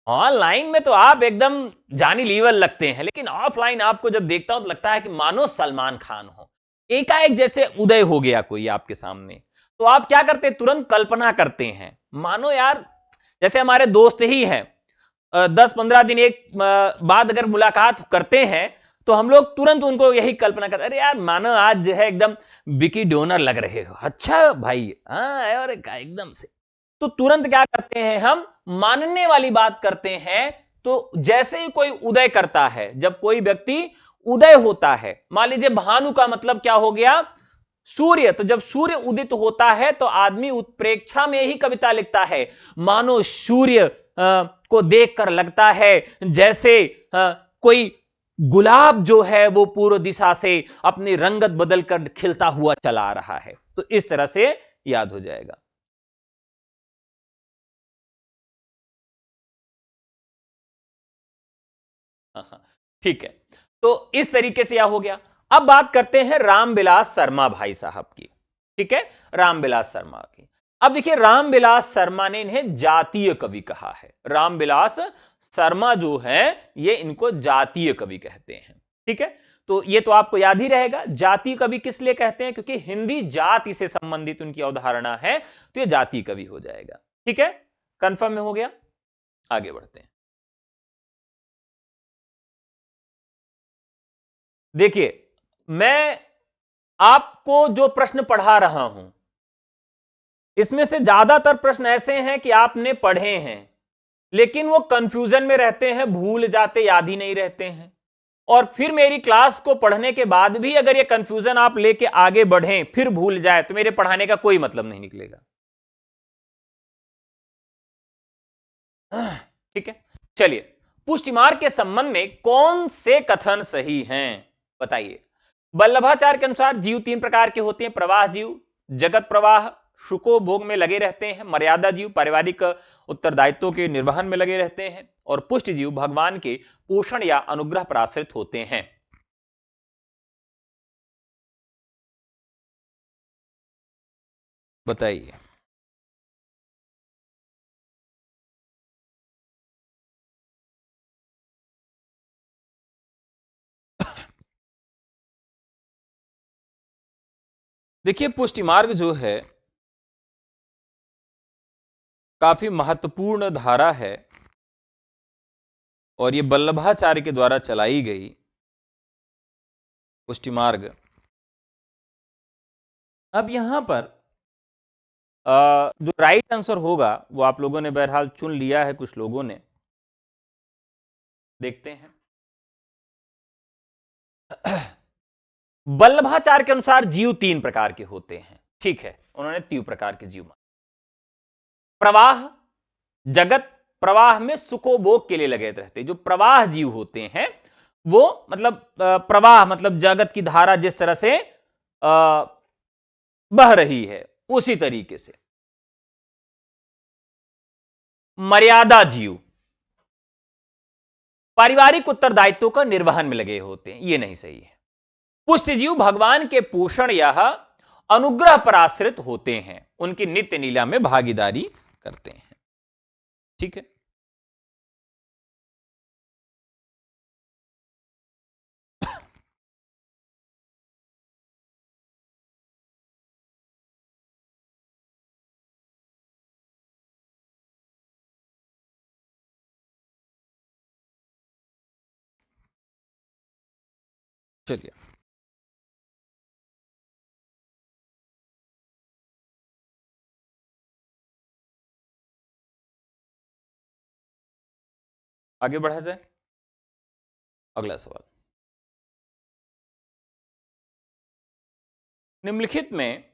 Speaker 1: ऑनलाइन में तो आप एकदम जानी लीवर लगते हैं, लेकिन ऑफलाइन आपको जब देखता हूं तो लगता है कि मानो सलमान खान हो। एकाएक जैसे उदय हो गया कोई आपके सामने, तो आप क्या करते हैं, तुरंत कल्पना करते हैं, मानो यार जैसे हमारे दोस्त ही हैं, 10-15 दिन एक बाद अगर मुलाकात करते हैं तो हम लोग तुरंत उनको यही कल्पना करते, अरे यार मानो आज जो है एकदम विकी डोनर लग रहे हो, अच्छा भाई, हाँ और एकदम से, तो तुरंत क्या करते हैं, हम मानने वाली बात करते हैं। तो जैसे ही कोई उदय करता है, जब कोई व्यक्ति उदय होता है, मान लीजिए भानु का मतलब क्या हो गया, सूर्य, तो जब सूर्य उदित होता है तो आदमी उत्प्रेक्षा में ही कविता लिखता है, मानो सूर्य को देखकर लगता है जैसे कोई गुलाब जो है वो पूर्व दिशा से अपनी रंगत बदलकर खिलता हुआ चला आ रहा है। तो इस तरह से याद हो जाएगा। ठीक है, तो इस तरीके से यह हो गया। अब बात करते हैं रामविलास शर्मा भाई साहब की। ठीक है, रामविलास शर्मा की। अब देखिए रामविलास शर्मा ने इन्हें जातीय कवि कहा है। रामविलास शर्मा जो है ये इनको जातीय कवि कहते हैं। ठीक है, तो ये तो आपको याद ही रहेगा, जातीय कवि किस लिए कहते हैं, क्योंकि हिंदी जाति से संबंधित उनकी अवधारणा है, तो ये जातीय कवि हो जाएगा। ठीक है, कंफर्म में हो गया, आगे बढ़ते हैं। देखिए मैं आपको जो प्रश्न पढ़ा रहा हूं इसमें से ज्यादातर प्रश्न ऐसे हैं कि आपने पढ़े हैं लेकिन वो कंफ्यूजन में रहते हैं, भूल जाते, याद ही नहीं रहते हैं। और फिर मेरी क्लास को पढ़ने के बाद भी अगर ये कंफ्यूजन आप लेके आगे बढ़ें फिर भूल जाए तो मेरे पढ़ाने का कोई मतलब नहीं निकलेगा। ठीक है, चलिए, पुष्टि मार्ग के संबंध में कौन से कथन सही हैं बताइए। वल्लभाचार्य के अनुसार जीव 3 प्रकार के होते हैं, प्रवाह जीव, जगत प्रवाह, सुखो भोग में लगे रहते हैं, मर्यादा जीव पारिवारिक उत्तरदायित्वों के निर्वहन में लगे रहते हैं, और पुष्ट जीव भगवान के पोषण या अनुग्रह पर आश्रित होते हैं। बताइए। देखिए पुष्टि मार्ग जो है काफी महत्वपूर्ण धारा है और ये वल्लभाचार्य के द्वारा चलाई गई पुष्टि मार्ग। अब यहां पर जो राइट आंसर होगा वो आप लोगों ने बहरहाल चुन लिया है, कुछ लोगों ने, देखते हैं। वल्लभाचार्य के अनुसार जीव 3 प्रकार के होते हैं। ठीक है, उन्होंने तीव्र प्रकार के जीव माने। प्रवाह, जगत प्रवाह में सुखोभोग के लिए लगे रहते, जो प्रवाह जीव होते हैं वो मतलब प्रवाह मतलब जगत की धारा जिस तरह से बह रही है उसी तरीके से। मर्यादा जीव पारिवारिक उत्तरदायित्वों का निर्वहन में लगे होते हैं, ये नहीं सही है। पुष्ट जीव भगवान के पोषण या अनुग्रह पर आश्रित होते हैं, उनकी नित्य लीला में भागीदारी करते हैं। ठीक है, चलिए आगे बढ़ा जाए। अगला सवाल, निम्नलिखित में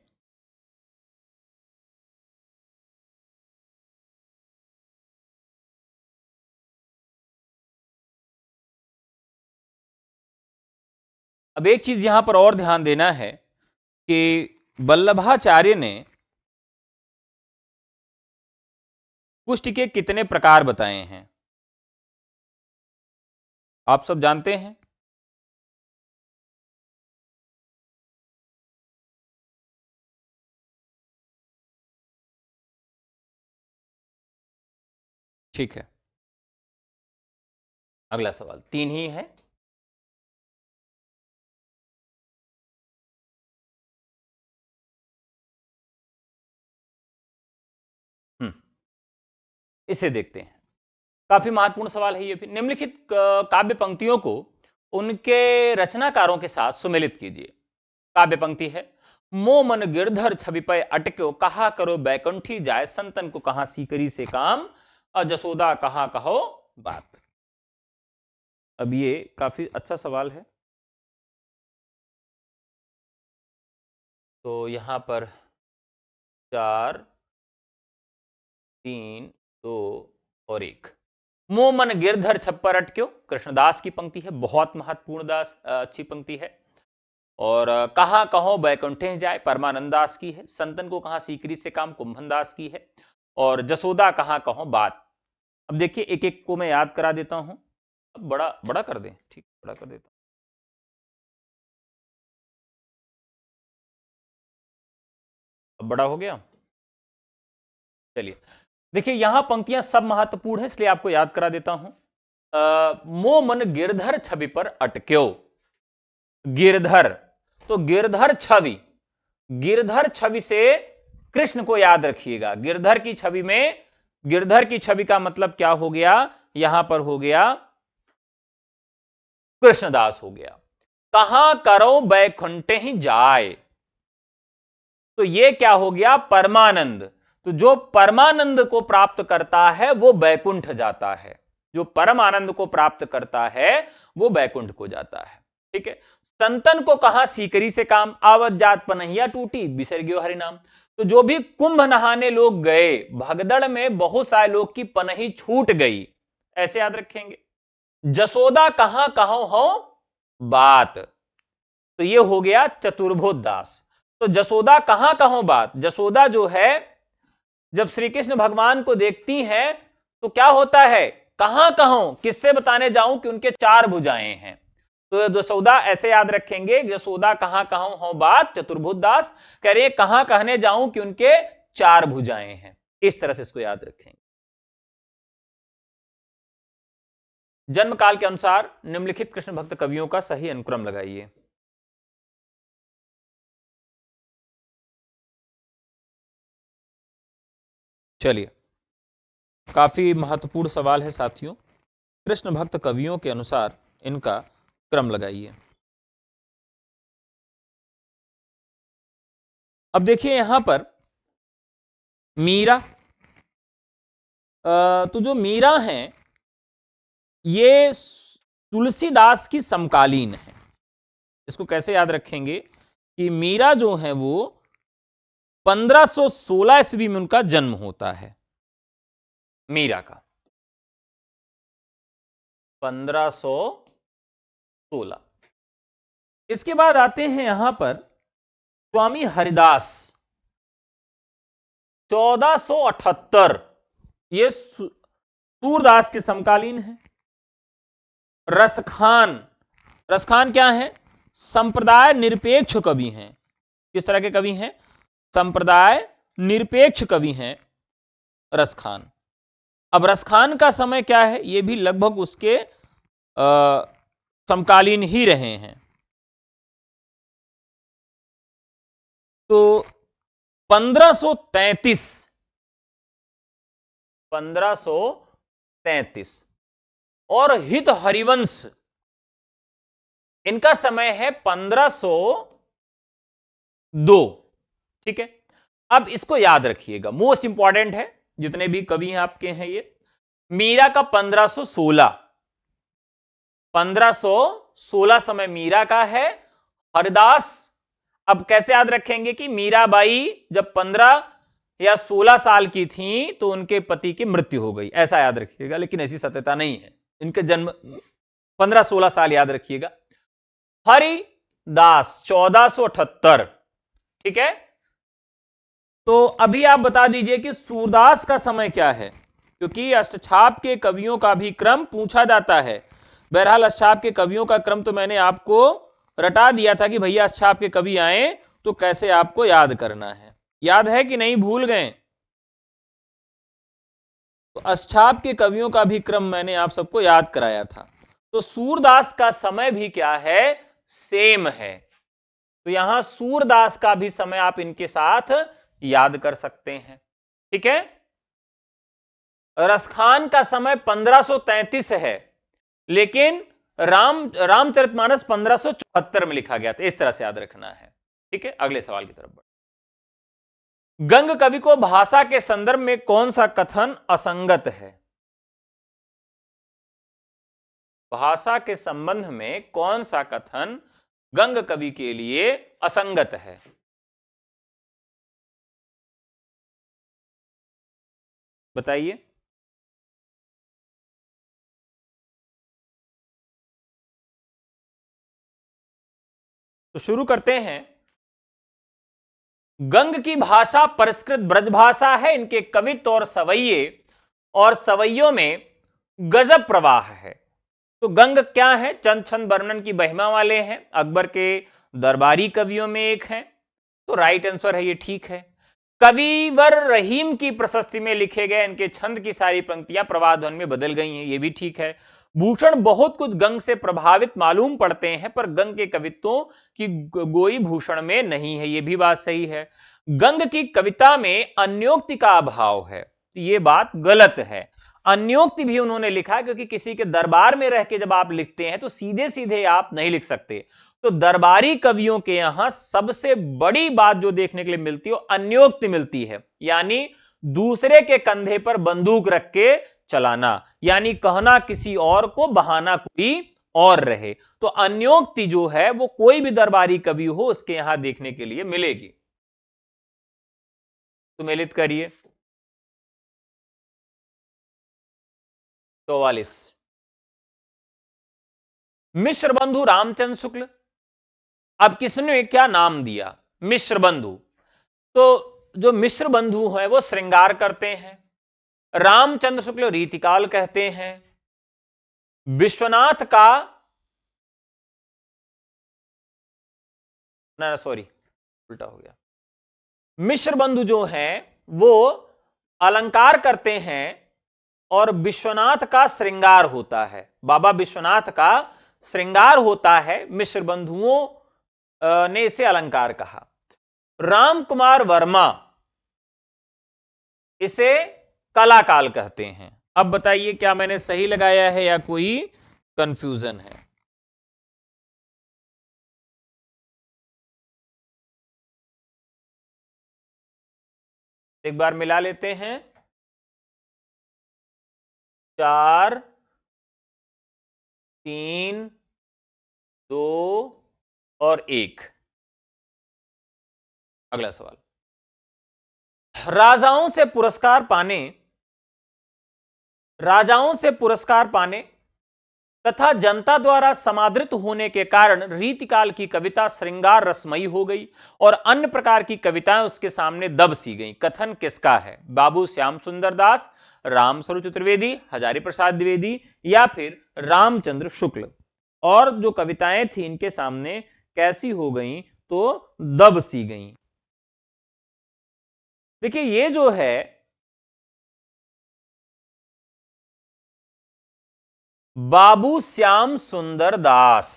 Speaker 1: अब एक चीज यहां पर और ध्यान देना है कि वल्लभाचार्य ने पुष्ट के कितने प्रकार बताए हैं, आप सब जानते हैं। ठीक है, अगला सवाल, 3 ही है। इसे देखते हैं, काफी महत्वपूर्ण सवाल है ये भी। निम्नलिखित काव्य पंक्तियों को उनके रचनाकारों के साथ सुमेलित कीजिए। काव्य पंक्ति है, मो मन गिरधर छवि पे अटक्यो, कहा करो बैकुंठी जाए, संतन को कहां सीकरी से काम, जसोदा कहां कहो बात। अब ये काफी अच्छा सवाल है, तो यहां पर 4 3 2 और 1। मो मन गिरधर छप्पर अटक्यो कृष्णदास की पंक्ति है, बहुत महत्वपूर्ण दास अच्छी पंक्ति है। और कहां कहो बैकुंठे जाए परमानंद दास की है, संतन को कहां सीकरी से काम कुंभन दास की है, और जसोदा कहां कहो बात। अब देखिए एक एक को मैं याद करा देता हूं, अब बड़ा बड़ा कर दें, ठीक बड़ा कर देता हूं। अब बड़ा हो गया, चलिए देखिए यहां पंक्तियां सब महत्वपूर्ण है इसलिए आपको याद करा देता हूं। मो मन गिरधर छवि पर अटक्यो, गिरधर, तो गिरधर छवि से कृष्ण को याद रखिएगा। गिरधर की छवि में, गिरधर की छवि का मतलब क्या हो गया, यहां पर हो गया कृष्णदास हो गया। कहां करो बैकुंठे ही जाए, तो यह क्या हो गया परमानंद, तो जो परमानंद को प्राप्त करता है वो बैकुंठ जाता है, जो परम आनंद को प्राप्त करता है वो बैकुंठ को जाता है। ठीक है, संतन को कहां सीकरी से काम, आवत जात पनहिया टूटी बिसर गयो हरि नाम, तो जो भी कुंभ नहाने लोग गए भगदड़ में बहुत सारे लोग की पनही छूट गई, ऐसे याद रखेंगे। जसोदा कहां कहो हो बात, तो ये हो गया चतुर्भुज दास। तो जसोदा कहां कहो बात, जसोदा जो है जब श्री कृष्ण भगवान को देखती हैं तो क्या होता है, कहां कहूं किससे बताने जाऊं कि उनके 4 भुजाएं हैं, तो जसोदा ऐसे याद रखेंगे, जसोदा कहां कहूं हो बात चतुर्भुज दास, कह रहे कहां कहने जाऊं कि उनके 4 भुजाएं हैं, इस तरह से इसको याद रखेंगे। जन्म काल के अनुसार निम्नलिखित कृष्ण भक्त कवियों का सही अनुक्रम लगाइए। चलिए काफी महत्वपूर्ण सवाल है साथियों, कृष्ण भक्त कवियों के अनुसार इनका क्रम लगाइए। अब देखिए यहां पर मीरा, तो जो मीरा हैं ये तुलसीदास की समकालीन है। इसको कैसे याद रखेंगे कि मीरा जो है वो 1516 ईस्वी में उनका जन्म होता है, मीरा का, 1516। इसके बाद आते हैं यहां पर स्वामी हरिदास, 1478, ये सूरदास के समकालीन है। रसखान, रसखान क्या है? संप्रदाय निरपेक्ष कवि हैं। किस तरह के कवि हैं? संप्रदाय निरपेक्ष कवि हैं रसखान। अब रसखान का समय क्या है? ये भी लगभग उसके समकालीन ही रहे हैं। तो 1533, 1533 और हित हरिवंश, इनका समय है 1502। ठीक है, अब इसको याद रखिएगा, मोस्ट इंपॉर्टेंट है, जितने भी कवि हैं आपके हैं ये। मीरा का 1516, 1516 समय मीरा का है। हरिदास, अब कैसे याद रखेंगे कि मीराबाई जब 15 या 16 साल की थी तो उनके पति की मृत्यु हो गई, ऐसा याद रखिएगा, लेकिन ऐसी सत्यता नहीं है। इनके जन्म 15-16 साल याद रखिएगा। हरिदास 1478। ठीक है, तो अभी आप बता दीजिए कि सूरदास का समय क्या है, क्योंकि अष्टछाप के कवियों का भी क्रम पूछा जाता है। बहरहाल अष्टछाप के कवियों का क्रम तो मैंने आपको रटा दिया था कि भैया अष्टछाप के कवि आए तो कैसे आपको याद करना है। याद है कि नहीं, भूल गए? तो अष्टछाप के कवियों का भी क्रम मैंने आप सबको याद कराया था। तो सूरदास का समय भी क्या है? सेम है। तो यहां सूरदास का भी समय आप इनके साथ याद कर सकते हैं। ठीक है, रसखान का समय 1533 है, लेकिन रामचरितमानस 1574 में लिखा गया था। इस तरह से याद रखना है। ठीक है, अगले सवाल की तरफ बढ़। गंग कवि को भाषा के संदर्भ में कौन सा कथन असंगत है? भाषा के संबंध में कौन सा कथन गंग कवि के लिए असंगत है? बताइए। तो शुरू करते हैं। गंग की भाषा परिष्कृत ब्रज भाषा है। इनके कवित्व और सवैयों में गजब प्रवाह है। तो गंग क्या है? चंद छंद वर्णन की महिमा वाले हैं, अकबर के दरबारी कवियों में एक हैं। तो राइट आंसर है ये, ठीक है। कविवर रहीम की प्रशस्ति में लिखे गए इनके छंद की सारी पंक्तियां प्रवाह ध्वनि में बदल गई हैं, ये भी ठीक है। भूषण बहुत कुछ गंग से प्रभावित मालूम पड़ते हैं, पर गंग के कवित्वों की गोई भूषण में नहीं है, ये भी बात सही है। गंग की कविता में अन्योक्ति का अभाव है, ये बात गलत है। अन्योक्ति भी उन्होंने लिखा है, क्योंकि किसी के दरबार में रह के जब आप लिखते हैं तो सीधे सीधे आप नहीं लिख सकते। तो दरबारी कवियों के यहां सबसे बड़ी बात जो देखने के लिए मिलती है वो अन्योक्ति मिलती है, यानी दूसरे के कंधे पर बंदूक रख के चलाना, यानी कहना किसी और को, बहाना कोई और रहे। तो अन्योक्ति जो है वो कोई भी दरबारी कवि हो उसके यहां देखने के लिए मिलेगी। सुमेलित करिए। 44। मिश्र बंधु रामचंद्र शुक्ल। अब किसने क्या नाम दिया? मिश्र बंधु। तो जो मिश्र बंधु है वो श्रृंगार करते हैं, रामचंद्र शुक्ल रीतिकाल कहते हैं। विश्वनाथ का, ना सॉरी उल्टा हो गया। मिश्र बंधु जो हैं वो अलंकार करते हैं और विश्वनाथ का श्रृंगार होता है। बाबा विश्वनाथ का श्रृंगार होता है, मिश्र बंधुओं ने इसे अलंकार कहा। राम कुमार वर्मा इसे कलाकाल कहते हैं। अब बताइए क्या मैंने सही लगाया है या कोई कंफ्यूजन है? एक बार मिला लेते हैं। 4, 3, 2 और 1। अगला सवाल। राजाओं से पुरस्कार पाने तथा जनता द्वारा समादृत होने के कारण रीतिकाल की कविता श्रृंगार रसमयी हो गई और अन्य प्रकार की कविताएं उसके सामने दब सी गईं। कथन किसका है? बाबू श्याम सुंदर दास, रामस्वरूप चतुर्वेदी, हजारी प्रसाद द्विवेदी या फिर रामचंद्र शुक्ल? और जो कविताएं थी इनके सामने कैसी हो गईं? तो दब सी गईं। देखिए ये जो है बाबू श्याम सुंदर दास,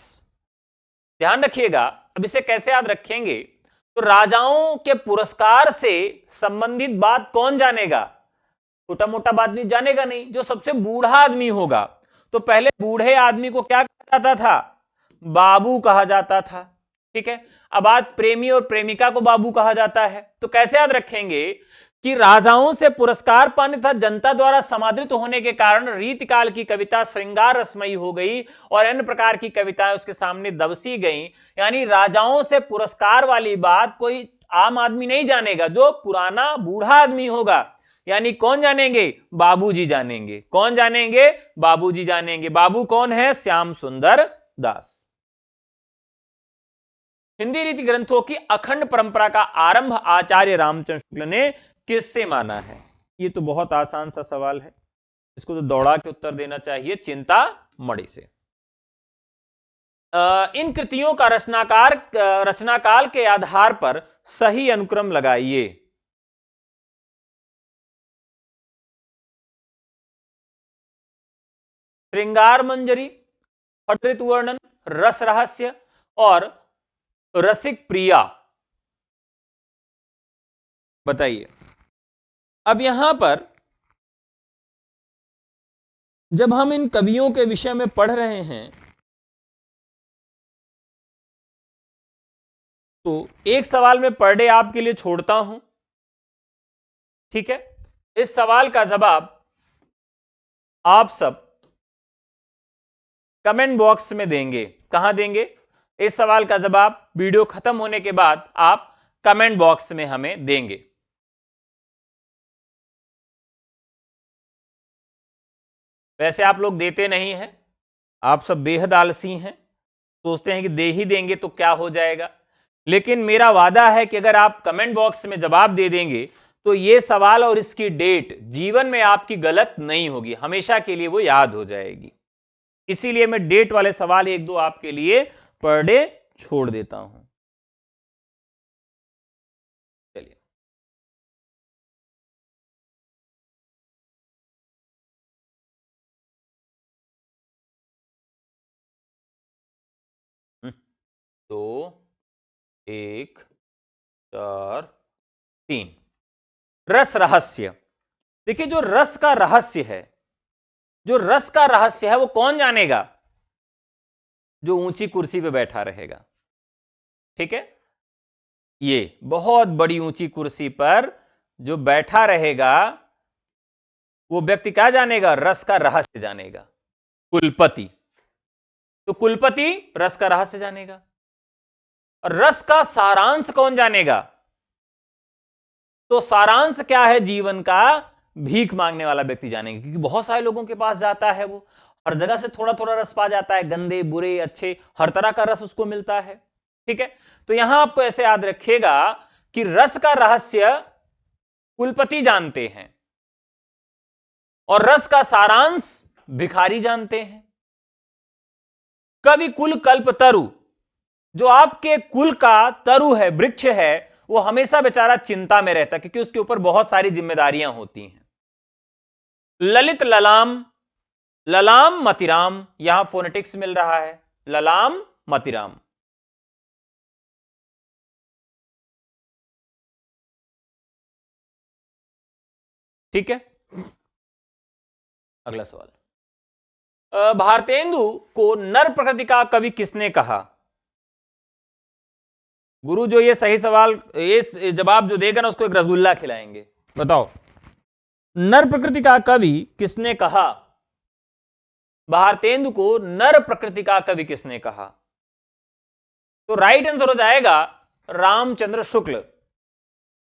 Speaker 1: ध्यान रखिएगा। अब इसे कैसे याद रखेंगे? तो राजाओं के पुरस्कार से संबंधित बात कौन जानेगा? छोटा मोटा बात नहीं जानेगा, नहीं, जो सबसे बूढ़ा आदमी होगा। तो पहले बूढ़े आदमी को क्या कहा जाता था? बाबू कहा जाता था। ठीक है, अब आज प्रेमी और प्रेमिका को बाबू कहा जाता है। तो कैसे याद रखेंगे कि राजाओं से पुरस्कार पाने तथा जनता द्वारा समादृत होने के कारण रीतिकाल की कविता श्रृंगार रसमयी हो गई और अन्य प्रकार की कविताएं उसके सामने दबसी गईं। यानी राजाओं से पुरस्कार वाली बात कोई आम आदमी नहीं जानेगा, जो पुराना बूढ़ा आदमी होगा। यानी कौन जानेंगे? बाबूजी जानेंगे। कौन जानेंगे? बाबूजी जानेंगे। बाबू कौन है? श्याम सुंदर दास। हिंदी रीति ग्रंथों की अखंड परंपरा का आरंभ आचार्य रामचंद्र शुक्ल ने किससे माना है? ये तो बहुत आसान सा सवाल है, इसको तो दौड़ा के उत्तर देना चाहिए, चिंतामणि से। इन कृतियों का रचनाकाल के आधार पर सही अनुक्रम लगाइए। श्रृंगार मंजरी, फट वर्णन, रस रहस्य और रसिक प्रिया। बताइए। अब यहां पर जब हम इन कवियों के विषय में पढ़ रहे हैं तो एक सवाल मैं पर डे आपके लिए छोड़ता हूं। ठीक है, इस सवाल का जवाब आप सब कमेंट बॉक्स में देंगे। कहां देंगे? इस सवाल का जवाब वीडियो खत्म होने के बाद आप कमेंट बॉक्स में हमें देंगे। वैसे आप लोग देते नहीं हैं, आप सब बेहद आलसी हैं, सोचते हैं कि दे ही देंगे तो क्या हो जाएगा। लेकिन मेरा वादा है कि अगर आप कमेंट बॉक्स में जवाब दे देंगे तो यह सवाल और इसकी डेट जीवन में आपकी गलत नहीं होगी, हमेशा के लिए वो याद हो जाएगी। इसीलिए मैं डेट वाले सवाल एक दो आपके लिए पर डे छोड़ देता हूं। चलिए, दो, एक, चार, तीन। रस रहस्य। देखिए जो रस का रहस्य है वो कौन जानेगा? जो ऊंची कुर्सी पे बैठा रहेगा। ठीक है, ये बहुत बड़ी ऊंची कुर्सी पर जो बैठा रहेगा वो व्यक्ति क्या जानेगा? रस का रहस्य जानेगा। कुलपति। तो कुलपति रस का रहस्य जानेगा। और रस का सारांश कौन जानेगा? तो सारांश क्या है जीवन का? भीख मांगने वाला व्यक्ति जानेगा, क्योंकि बहुत सारे लोगों के पास जाता है, वो हर जगह से थोड़ा थोड़ा रस पा जाता है, गंदे बुरे अच्छे हर तरह का रस उसको मिलता है। ठीक है, तो यहां आपको ऐसे याद रखिएगा कि रस का रहस्य कुलपति जानते हैं और रस का सारांश भिखारी जानते हैं। कवि कुल कल्प तरु, जो आपके कुल का तरु है, वृक्ष है, वो हमेशा बेचारा चिंता में रहता है क्योंकि उसके ऊपर बहुत सारी जिम्मेदारियां होती हैं। ललित ललाम, ललाम मतिराम, यहां फोनेटिक्स मिल रहा है, ललाम मतिराम। ठीक है, अगला सवाल। भारतेंदु को नर प्रकृति का कवि किसने कहा? गुरु जो ये सही सवाल, ये जवाब जो देगा ना उसको एक रसगुल्ला खिलाएंगे। बताओ, नर प्रकृति का कवि किसने कहा? भारतेंदु को नर प्रकृति का कवि किसने कहा? तो राइट आंसर हो जाएगा रामचंद्र शुक्ल।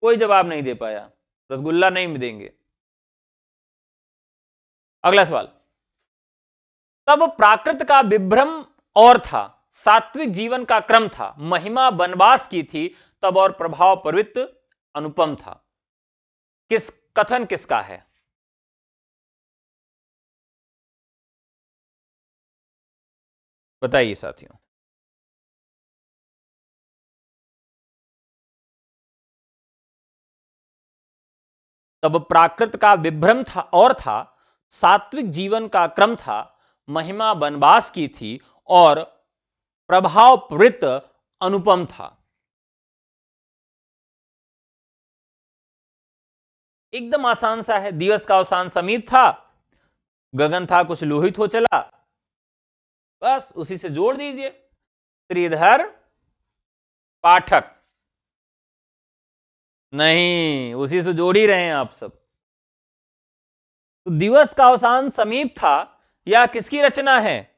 Speaker 1: कोई जवाब नहीं दे पाया। रसगुल्ला नहीं देंगे। अगला सवाल, तब प्राकृत का विभ्रम और था, सात्विक जीवन का क्रम था, महिमा वनवास की थी तब और प्रभाव प्रवृत्त अनुपम था। किस कथन किसका है? बताइए साथियों। तब प्राकृत का विभ्रम था और था, सात्विक जीवन का क्रम था, महिमा वनवास की थी और प्रभाव प्रवृत्त अनुपम था। एकदम आसान सा है। दिवस का अवसान समीप था, गगन था कुछ लोहित हो चला, बस उसी से जोड़ दीजिए। श्रीधर पाठक, नहीं, उसी से जोड़ ही रहे हैं आप सब। तो दिवस का अवसान समीप था, यह किसकी रचना है?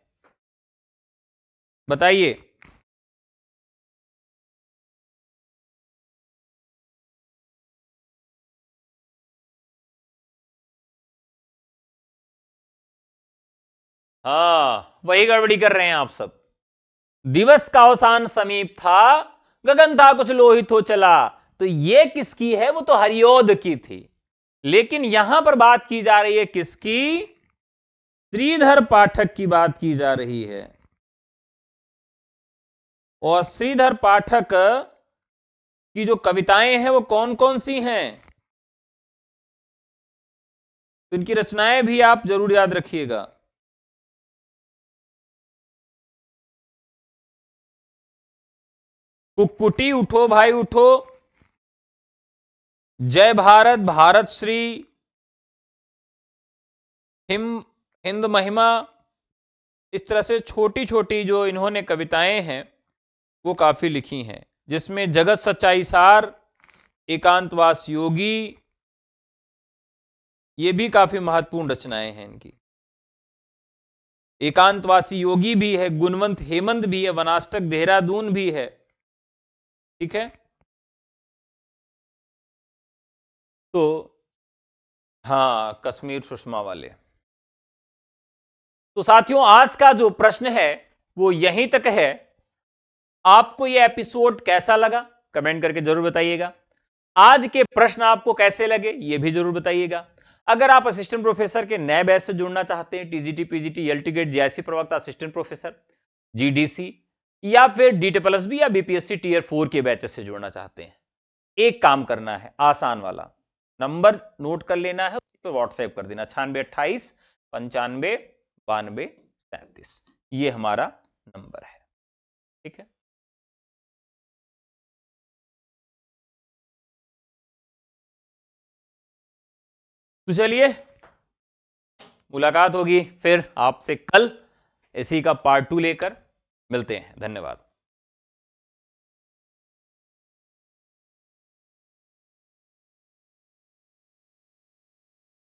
Speaker 1: बताइए। वही गड़बड़ी कर रहे हैं आप सब। दिवस का अवसान समीप था, गगन था कुछ लोहित हो चला, तो ये किसकी है? वो तो हरियोध की थी। लेकिन यहां पर बात की जा रही है किसकी? श्रीधर पाठक की बात की जा रही है। और श्रीधर पाठक की जो कविताएं हैं वो कौन कौन सी हैं, तो इनकी रचनाएं भी आप जरूर याद रखिएगा। कुक्कुटी उठो भाई उठो, जय भारत भारत श्री, हिंद महिमा, इस तरह से छोटी छोटी जो इन्होंने कविताएं हैं वो काफी लिखी हैं, जिसमें जगत सच्चाई सार, एकांतवास योगी, ये भी काफी महत्वपूर्ण रचनाएं हैं इनकी। एकांतवासी योगी भी है, गुणवंत हेमंत भी है, वनाष्टक देहरादून भी है। ठीक है, तो हाँ, कश्मीर सुषमा वाले। तो साथियों, आज का जो प्रश्न है वो यहीं तक है। आपको यह एपिसोड कैसा लगा कमेंट करके जरूर बताइएगा। आज के प्रश्न आपको कैसे लगे ये भी जरूर बताइएगा। अगर आप असिस्टेंट प्रोफेसर के नए बैच से जुड़ना चाहते हैं, टीजीटी पीजीटी एलटी गेट जेआईसी प्रवक्ता असिस्टेंट प्रोफेसर जीडीसी, या फिर DSSB या बीपीएससी टीयर 4 के बैचेस से जुड़ना चाहते हैं, एक काम करना है, आसान वाला नंबर नोट कर लेना है, उस पर व्हाट्सएप कर देना 9628959237, ये हमारा नंबर है। ठीक है, तो चलिए मुलाकात होगी फिर आपसे कल, इसी का पार्ट 2 लेकर। मिलते हैं, धन्यवाद।